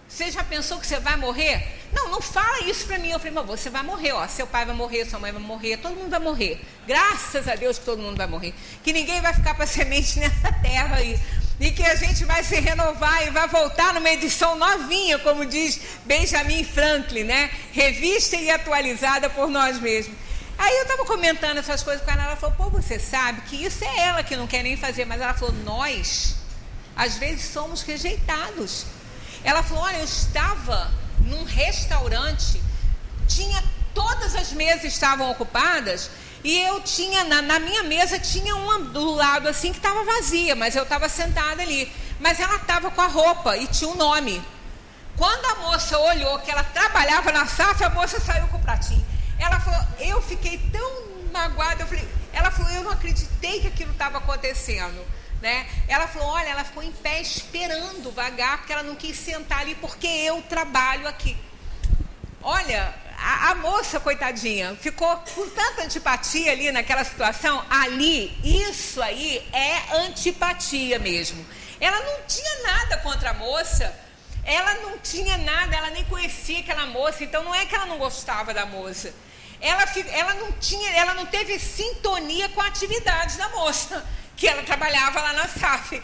Você já pensou que você vai morrer? Não fala isso para mim. Eu falei, mas você vai morrer, ó. Seu pai vai morrer, sua mãe vai morrer, todo mundo vai morrer. Graças a Deus que todo mundo vai morrer. Que ninguém vai ficar para semente nessa terra aí. E que a gente vai se renovar e vai voltar numa edição novinha, como diz Benjamin Franklin, né? Revista e atualizada por nós mesmos. Aí eu estava comentando essas coisas com ela, ela falou, pô, você sabe que isso é ela que não quer nem fazer, mas ela falou, nós, às vezes, somos rejeitados. Ela falou, olha, eu estava num restaurante, todas as mesas estavam ocupadas, e eu tinha, na minha mesa, tinha uma do lado assim que estava vazia, mas eu estava sentada ali. Mas ela estava com a roupa e tinha um nome. Quando a moça olhou que ela trabalhava na SAF, a moça saiu com o pratinho. Ela falou, eu fiquei tão magoada, ela falou, eu não acreditei que aquilo estava acontecendo. Né? Ela falou, olha, ela ficou em pé esperando vagar, porque ela não quis sentar ali, porque eu trabalho aqui. Olha, a moça, coitadinha, ficou com tanta antipatia ali naquela situação. Ali, isso aí é antipatia mesmo. Ela não tinha nada contra a moça, ela não tinha nada, ela nem conhecia aquela moça, então não é que ela não gostava da moça. Ela não teve sintonia com a atividade da moça, que ela trabalhava lá na SAF.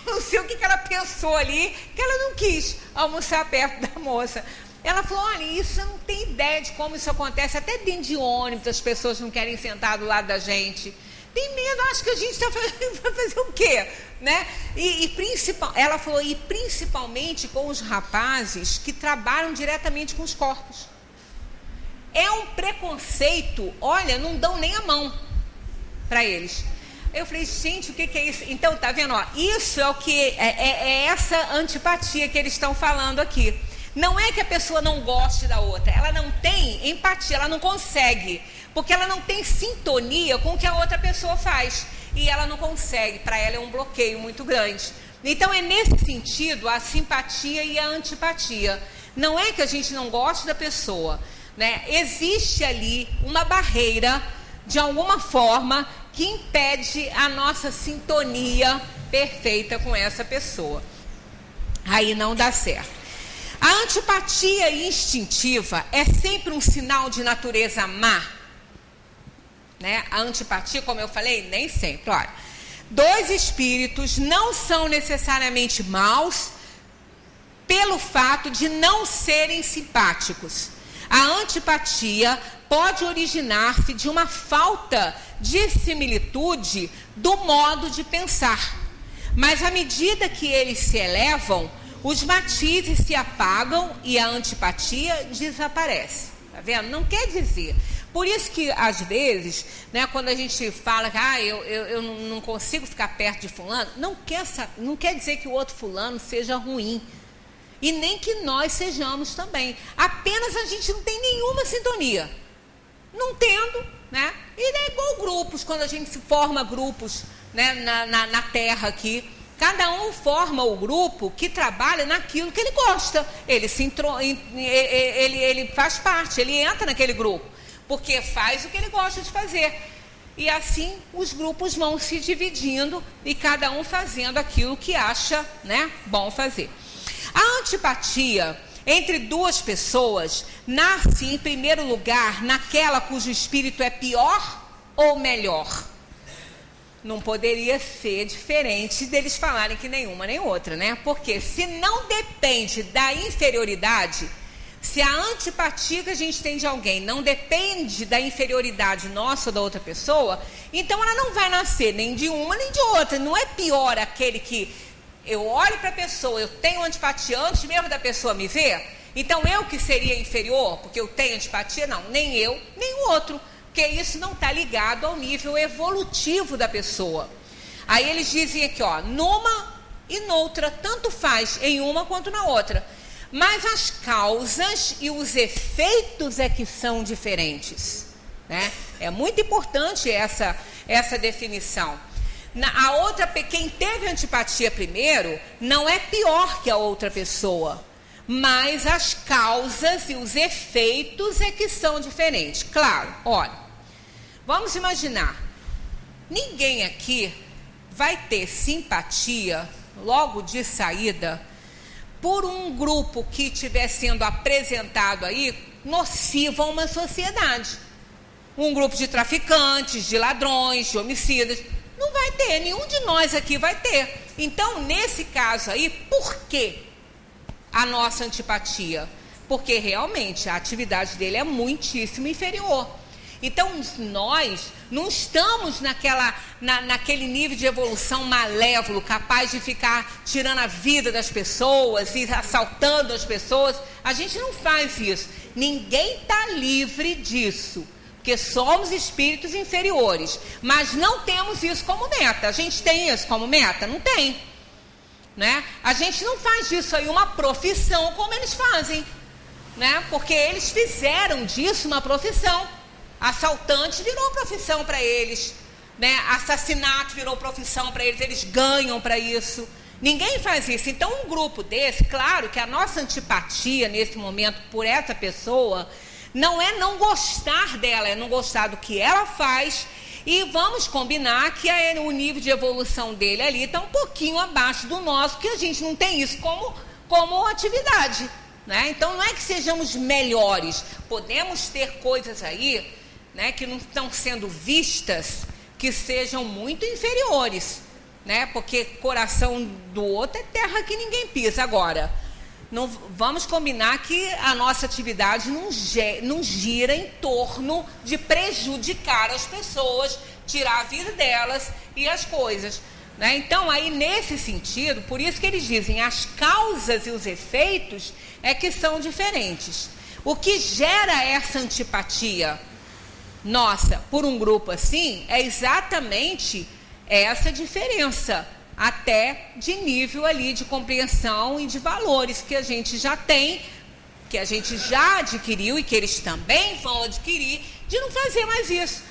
Não sei o que ela pensou ali, que ela não quis almoçar perto da moça. Ela falou, olha, isso eu não tenho ideia de como isso acontece, até dentro de ônibus as pessoas não querem sentar do lado da gente. Tem medo, acho que a gente vai fazer o quê? Né? Ela falou, e principalmente com os rapazes que trabalham diretamente com os corpos. É um preconceito, olha, não dão nem a mão para eles. Eu falei, gente, o que é isso? Então, tá vendo? Ó, isso é o que é essa antipatia que eles estão falando aqui. Não é que a pessoa não goste da outra, ela não tem empatia, ela não consegue, porque ela não tem sintonia com o que a outra pessoa faz. E ela não consegue, para ela é um bloqueio muito grande. Então, é nesse sentido a simpatia e a antipatia. Não é que a gente não goste da pessoa, né? Existe ali uma barreira, de alguma forma, que impede a nossa sintonia perfeita com essa pessoa. Aí não dá certo. A antipatia instintiva é sempre um sinal de natureza má, né? A antipatia, como eu falei, nem sempre. Olha, dois espíritos não são necessariamente maus pelo fato de não serem simpáticos. A antipatia pode originar-se de uma falta de similitude do modo de pensar. Mas à medida que eles se elevam, os matizes se apagam e a antipatia desaparece. Tá vendo? Não quer dizer. Por isso que, às vezes, né, quando a gente fala que eu não consigo ficar perto de fulano, não quer dizer que o outro fulano seja ruim. e nem que nós sejamos também. Apenas a gente não tem nenhuma sintonia. Não tendo, né? E é igual grupos, quando a gente se forma grupos, né, na Terra aqui. Cada um forma o grupo que trabalha naquilo que ele gosta. Ele faz parte, ele entra naquele grupo, porque faz o que ele gosta de fazer. E assim os grupos vão se dividindo e cada um fazendo aquilo que acha, né, bom fazer. A antipatia entre duas pessoas nasce, em primeiro lugar, naquela cujo espírito é pior ou melhor. Não poderia ser diferente deles falarem que nenhuma nem outra, né? Porque se não depende da inferioridade, se a antipatia que a gente tem de alguém não depende da inferioridade nossa ou da outra pessoa, então ela não vai nascer nem de uma nem de outra. Não é pior aquele que eu olho para a pessoa, eu tenho antipatia antes mesmo da pessoa me ver, então eu que seria inferior porque eu tenho antipatia? Não, nem eu, nem o outro. Porque isso não está ligado ao nível evolutivo da pessoa. Aí eles dizem aqui, ó, numa e noutra, tanto faz em uma quanto na outra. Mas as causas e os efeitos é que são diferentes, né? É muito importante essa definição. A outra, quem teve antipatia primeiro, não é pior que a outra pessoa. Mas as causas e os efeitos é que são diferentes. Claro, olha. Vamos imaginar, ninguém aqui vai ter simpatia, logo de saída, por um grupo que estiver sendo apresentado aí, nocivo a uma sociedade. Um grupo de traficantes, de ladrões, de homicidas. Não vai ter, nenhum de nós aqui vai ter. Então, nesse caso aí, por que a nossa antipatia? Porque realmente a atividade dele é muitíssimo inferior. Então, nós não estamos naquele nível de evolução malévolo, capaz de ficar tirando a vida das pessoas e assaltando as pessoas. A gente não faz isso. Ninguém está livre disso, porque somos espíritos inferiores. Mas não temos isso como meta. A gente tem isso como meta? Não tem. Né? A gente não faz disso aí uma profissão como eles fazem. Né? Porque eles fizeram disso uma profissão. Assaltante virou profissão para eles, né? Assassinato virou profissão para eles, eles ganham para isso. Ninguém faz isso. Então, um grupo desse, claro que a nossa antipatia nesse momento por essa pessoa não é não gostar dela, é não gostar do que ela faz. E vamos combinar que o nível de evolução dele ali está um pouquinho abaixo do nosso, porque a gente não tem isso como atividade, né? Então, não é que sejamos melhores. Podemos ter coisas aí, né, que não estão sendo vistas, que sejam muito inferiores, né? Porque coração do outro é terra que ninguém pisa. Agora, não vamos combinar que a nossa atividade não gira em torno de prejudicar as pessoas, tirar a vida delas e as coisas, né? Então, aí nesse sentido, por isso que eles dizem as causas e os efeitos é que são diferentes. O que gera essa antipatia nossa por um grupo assim é exatamente essa diferença, até de nível ali de compreensão e de valores que a gente já tem, que a gente já adquiriu e que eles também vão adquirir, de não fazer mais isso,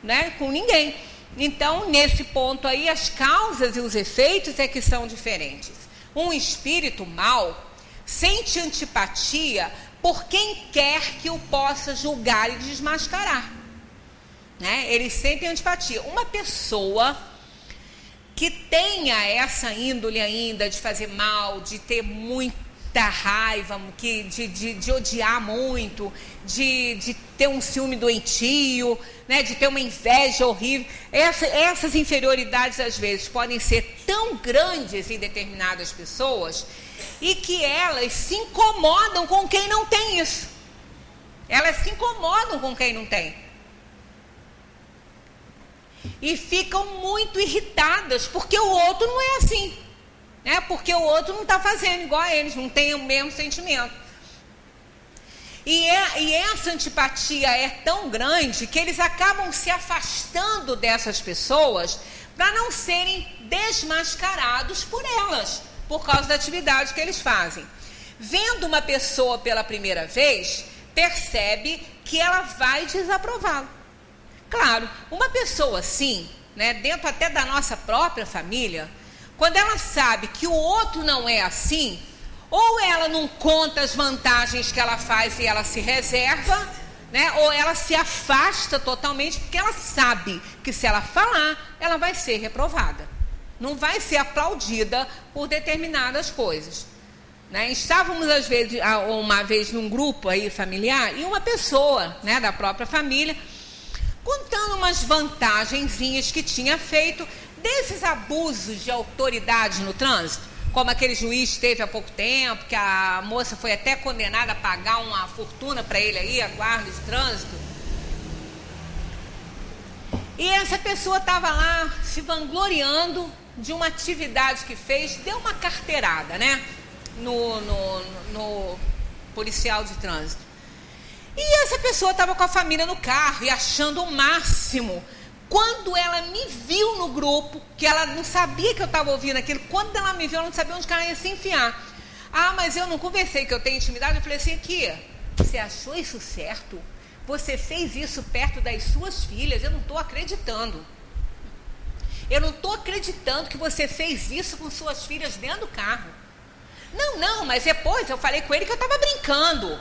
né, com ninguém. Então, nesse ponto aí, as causas e os efeitos é que são diferentes. Um espírito mau sente antipatia por quem quer que o possa julgar e desmascarar, né? Eles sentem antipatia. Uma pessoa que tenha essa índole ainda de fazer mal, de ter muita raiva, de odiar muito, de ter um ciúme doentio, né? De ter uma inveja horrível. Essas inferioridades, às vezes, podem ser tão grandes em determinadas pessoas e que elas se incomodam com quem não tem isso. Elas se incomodam com quem não tem. E ficam muito irritadas, porque o outro não é assim, né? Porque o outro não está fazendo igual a eles, não tem o mesmo sentimento. E essa antipatia é tão grande que eles acabam se afastando dessas pessoas para não serem desmascarados por elas, por causa da atividade que eles fazem. vendo uma pessoa pela primeira vez, percebe que ela vai desaprová-lo. Claro, uma pessoa assim, né, dentro até da nossa própria família, quando ela sabe que o outro não é assim, ou ela não conta as vantagens que ela faz e ela se reserva, né, ou ela se afasta totalmente, porque ela sabe que se ela falar, ela vai ser reprovada. Não vai ser aplaudida por determinadas coisas. Né? Estávamos, às vezes, uma vez num grupo aí familiar, e uma pessoa, né, da própria família, contando umas vantagenzinhas que tinha feito desses abusos de autoridade no trânsito, como aquele juiz teve há pouco tempo, que a moça foi até condenada a pagar uma fortuna para ele aí, a guarda de trânsito. E essa pessoa estava lá se vangloriando de uma atividade que fez, deu uma carteirada, né, no policial de trânsito. E essa pessoa estava com a família no carro e achando o máximo. Quando ela me viu no grupo, que ela não sabia que eu estava ouvindo aquilo, quando ela me viu, ela não sabia onde ela ia se enfiar. Ah, mas eu não conversei, que eu tenho intimidade. Eu falei assim, aqui, você achou isso certo? Você fez isso perto das suas filhas? Eu não estou acreditando. Eu não estou acreditando que você fez isso com suas filhas dentro do carro. Não, mas depois eu falei com ele que eu estava brincando.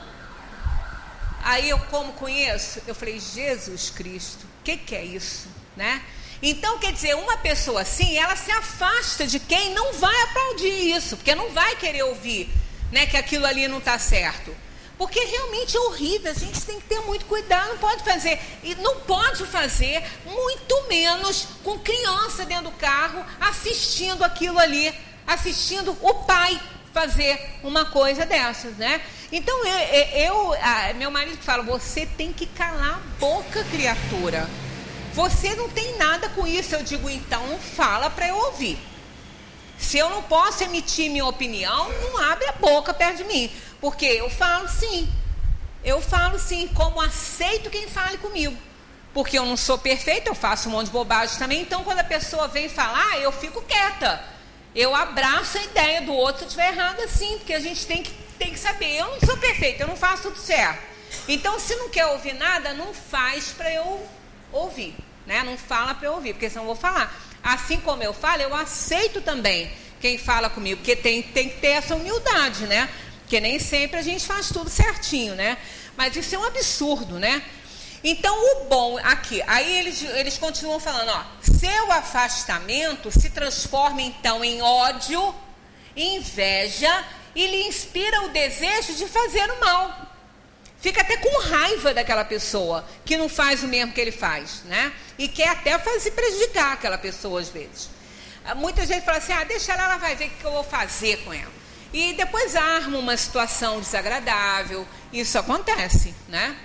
Aí eu, como conheço, eu falei, Jesus Cristo, o que é isso? Né? Então, quer dizer, uma pessoa assim, ela se afasta de quem não vai aplaudir isso, porque não vai querer ouvir, né, que aquilo ali não está certo. Porque realmente é horrível, a gente tem que ter muito cuidado, não pode fazer, e não pode fazer, muito menos com criança dentro do carro, assistindo aquilo ali, assistindo o pai fazer uma coisa dessas, né? Então, meu marido fala, você tem que calar a boca, criatura. Você não tem nada com isso. Eu digo, então, fala para eu ouvir. Se eu não posso emitir minha opinião, não abre a boca perto de mim. Porque eu falo sim, como aceito quem fale comigo. Porque eu não sou perfeita, eu faço um monte de bobagem também. Então, quando a pessoa vem falar, eu fico quieta. Eu abraço a ideia do outro se eu estiver errado assim, porque a gente tem que saber, eu não sou perfeita, eu não faço tudo certo. Então, se não quer ouvir nada, não faz para eu ouvir, né? Não fala para eu ouvir, porque senão eu vou falar. Assim como eu falo, eu aceito também quem fala comigo, porque tem que ter essa humildade, né? Porque nem sempre a gente faz tudo certinho, né? Mas isso é um absurdo, né? Então, o bom aqui, aí eles continuam falando, ó, seu afastamento se transforma então em ódio, inveja, e lhe inspira o desejo de fazer o mal. Fica até com raiva daquela pessoa que não faz o mesmo que ele faz, né? E quer até fazer prejudicar aquela pessoa às vezes. Muita gente fala assim, deixa ela vai ver o que eu vou fazer com ela. E depois arma uma situação desagradável, isso acontece, né?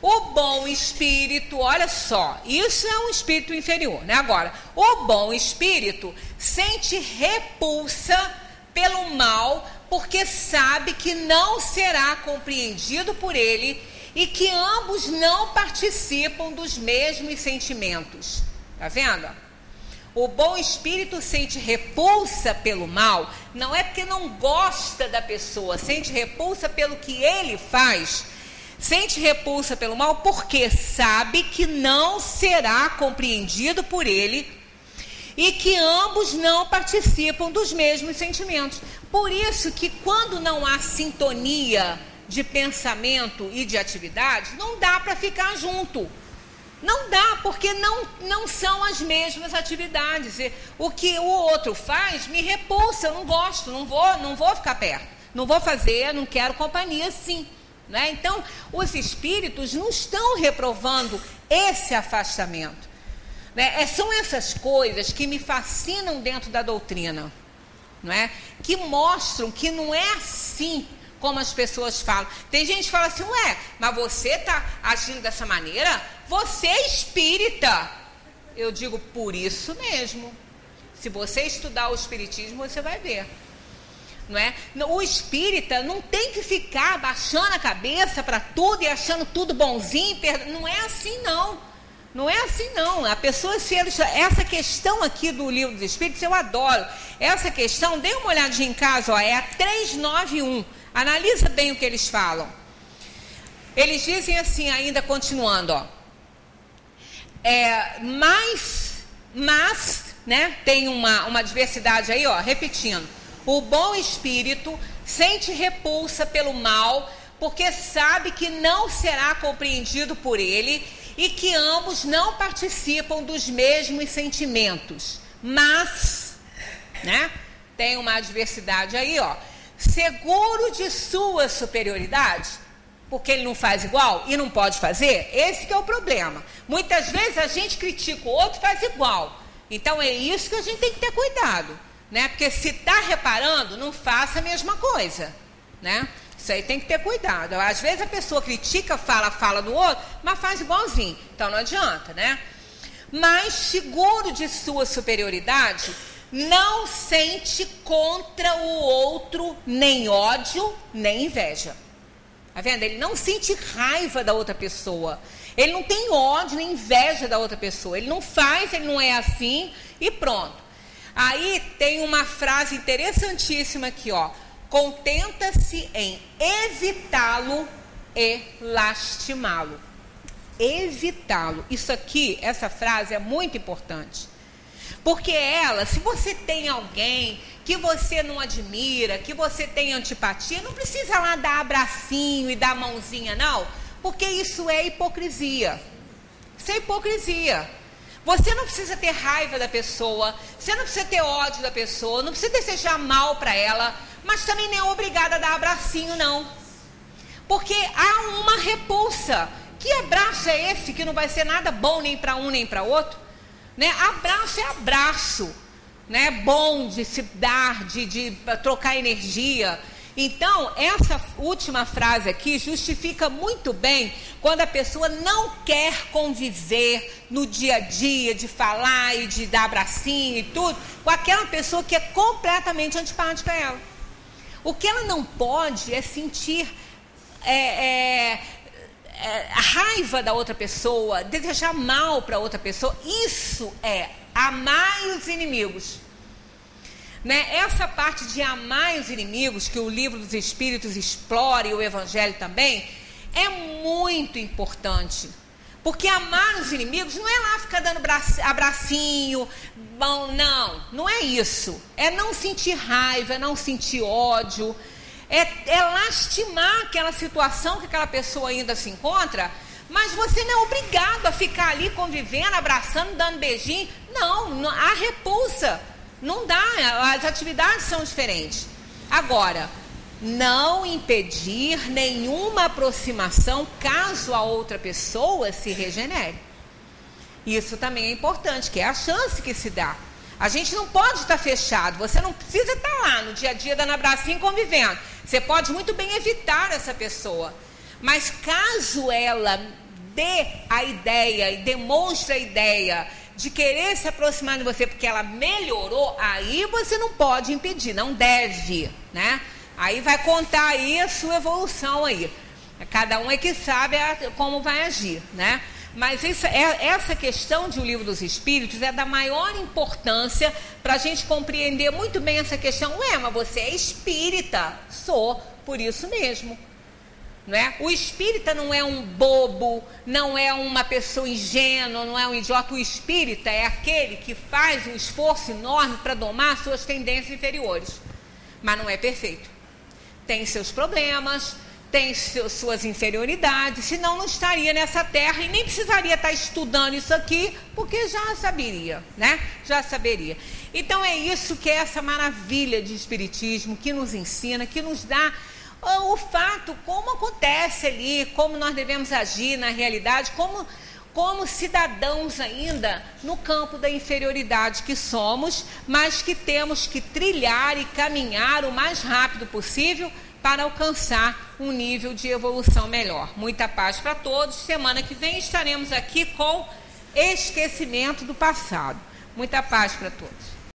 O bom espírito, olha só, isso é um espírito inferior, né? Agora, o bom espírito sente repulsa pelo mal, porque sabe que não será compreendido por ele e que ambos não participam dos mesmos sentimentos. Tá vendo? O bom espírito sente repulsa pelo mal, não é porque não gosta da pessoa, sente repulsa pelo que ele faz. Sente repulsa pelo mal porque sabe que não será compreendido por ele e que ambos não participam dos mesmos sentimentos. Por isso que quando não há sintonia de pensamento e de atividade, não dá para ficar junto. Não dá, porque não são as mesmas atividades. O que o outro faz me repulsa, eu não gosto, não vou ficar perto. Não vou fazer, não quero companhia assim. Né? Então, os espíritos não estão reprovando esse afastamento. Né? São essas coisas que me fascinam dentro da doutrina, não é? Que mostram que não é assim como as pessoas falam. Tem gente que fala assim, mas você está agindo dessa maneira? Você é espírita. Eu digo, por isso mesmo. Se você estudar o espiritismo, você vai ver. Não é? O espírita não tem que ficar baixando a cabeça para tudo e achando tudo bonzinho. Não é assim, não. Não é assim, não. A pessoa, essa questão aqui do Livro dos Espíritos, eu adoro. Essa questão, dê uma olhadinha em casa, ó, é a 391. Analisa bem o que eles falam. Eles dizem assim, ainda continuando, ó. Mas, né, tem uma diversidade aí, ó, repetindo. O bom espírito sente repulsa pelo mal, porque sabe que não será compreendido por ele e que ambos não participam dos mesmos sentimentos. Mas, né, tem uma adversidade aí, ó. Seguro de sua superioridade, porque ele não faz igual e não pode fazer, esse que é o problema. Muitas vezes a gente critica o outro e faz igual. Então é isso que a gente tem que ter cuidado, né? Porque se está reparando, não faça a mesma coisa, né? Isso aí tem que ter cuidado. Às vezes a pessoa critica, fala do outro, mas faz igualzinho. Então não adianta, né? Mas seguro de sua superioridade, não sente contra o outro nem ódio, nem inveja. Tá vendo? Ele não sente raiva da outra pessoa. Ele não tem ódio nem inveja da outra pessoa. Ele não faz, ele não é assim e pronto. Aí tem uma frase interessantíssima aqui, ó. Contenta-se em evitá-lo e lastimá-lo. Evitá-lo. Isso aqui, essa frase é muito importante. Porque ela, se você tem alguém que você não admira, que você tem antipatia, não precisa lá dar abracinho e dar mãozinha, não. Porque isso é hipocrisia. Isso é hipocrisia. Você não precisa ter raiva da pessoa, você não precisa ter ódio da pessoa, não precisa desejar mal para ela, mas também nem é obrigada a dar abracinho, não. Porque há uma repulsa. Que abraço é esse que não vai ser nada bom nem para um nem para outro? Né? Abraço é abraço, né? Bom de se dar, de trocar energia. Então, essa última frase aqui justifica muito bem quando a pessoa não quer conviver no dia a dia, de falar e de dar abracinho e tudo, com aquela pessoa que é completamente antipática a ela. O que ela não pode é sentir a raiva da outra pessoa, desejar mal para outra pessoa. Isso é amar os inimigos. Né? Essa parte de amar os inimigos, que o Livro dos Espíritos explora e o Evangelho também, é muito importante. Porque amar os inimigos não é lá ficar dando abracinho, bom, não é isso. É não sentir raiva, é não sentir ódio, é lastimar aquela situação que aquela pessoa ainda se encontra, mas você não é obrigado a ficar ali convivendo, abraçando, dando beijinho. Não, há repulsa. Não dá, as atividades são diferentes. Agora, não impedir nenhuma aproximação caso a outra pessoa se regenere. Isso também é importante, que é a chance que se dá. A gente não pode estar fechado, você não precisa estar lá no dia a dia dando abracinho e convivendo. Você pode muito bem evitar essa pessoa. Mas caso ela dê a ideia e demonstre a ideia de querer se aproximar de você porque ela melhorou, aí você não pode impedir, não deve, né? Aí vai contar aí a sua evolução aí. Cada um é que sabe como vai agir, né? Mas essa questão de O Livro dos Espíritos é da maior importância para a gente compreender muito bem essa questão. Ué, mas você é espírita? Sou, por isso mesmo. Não é? O espírita não é um bobo, não é uma pessoa ingênua, não é um idiota. O espírita é aquele que faz um esforço enorme para domar suas tendências inferiores. Mas não é perfeito. Tem seus problemas, tem suas inferioridades, senão não estaria nessa terra e nem precisaria estar estudando isso aqui, porque já saberia, né? Já saberia. Então é isso que é essa maravilha de espiritismo que nos ensina, que nos dá o fato, como acontece ali, como nós devemos agir na realidade, como cidadãos ainda no campo da inferioridade que somos, mas que temos que trilhar e caminhar o mais rápido possível para alcançar um nível de evolução melhor. Muita paz para todos. Semana que vem estaremos aqui com esquecimento do passado. Muita paz para todos.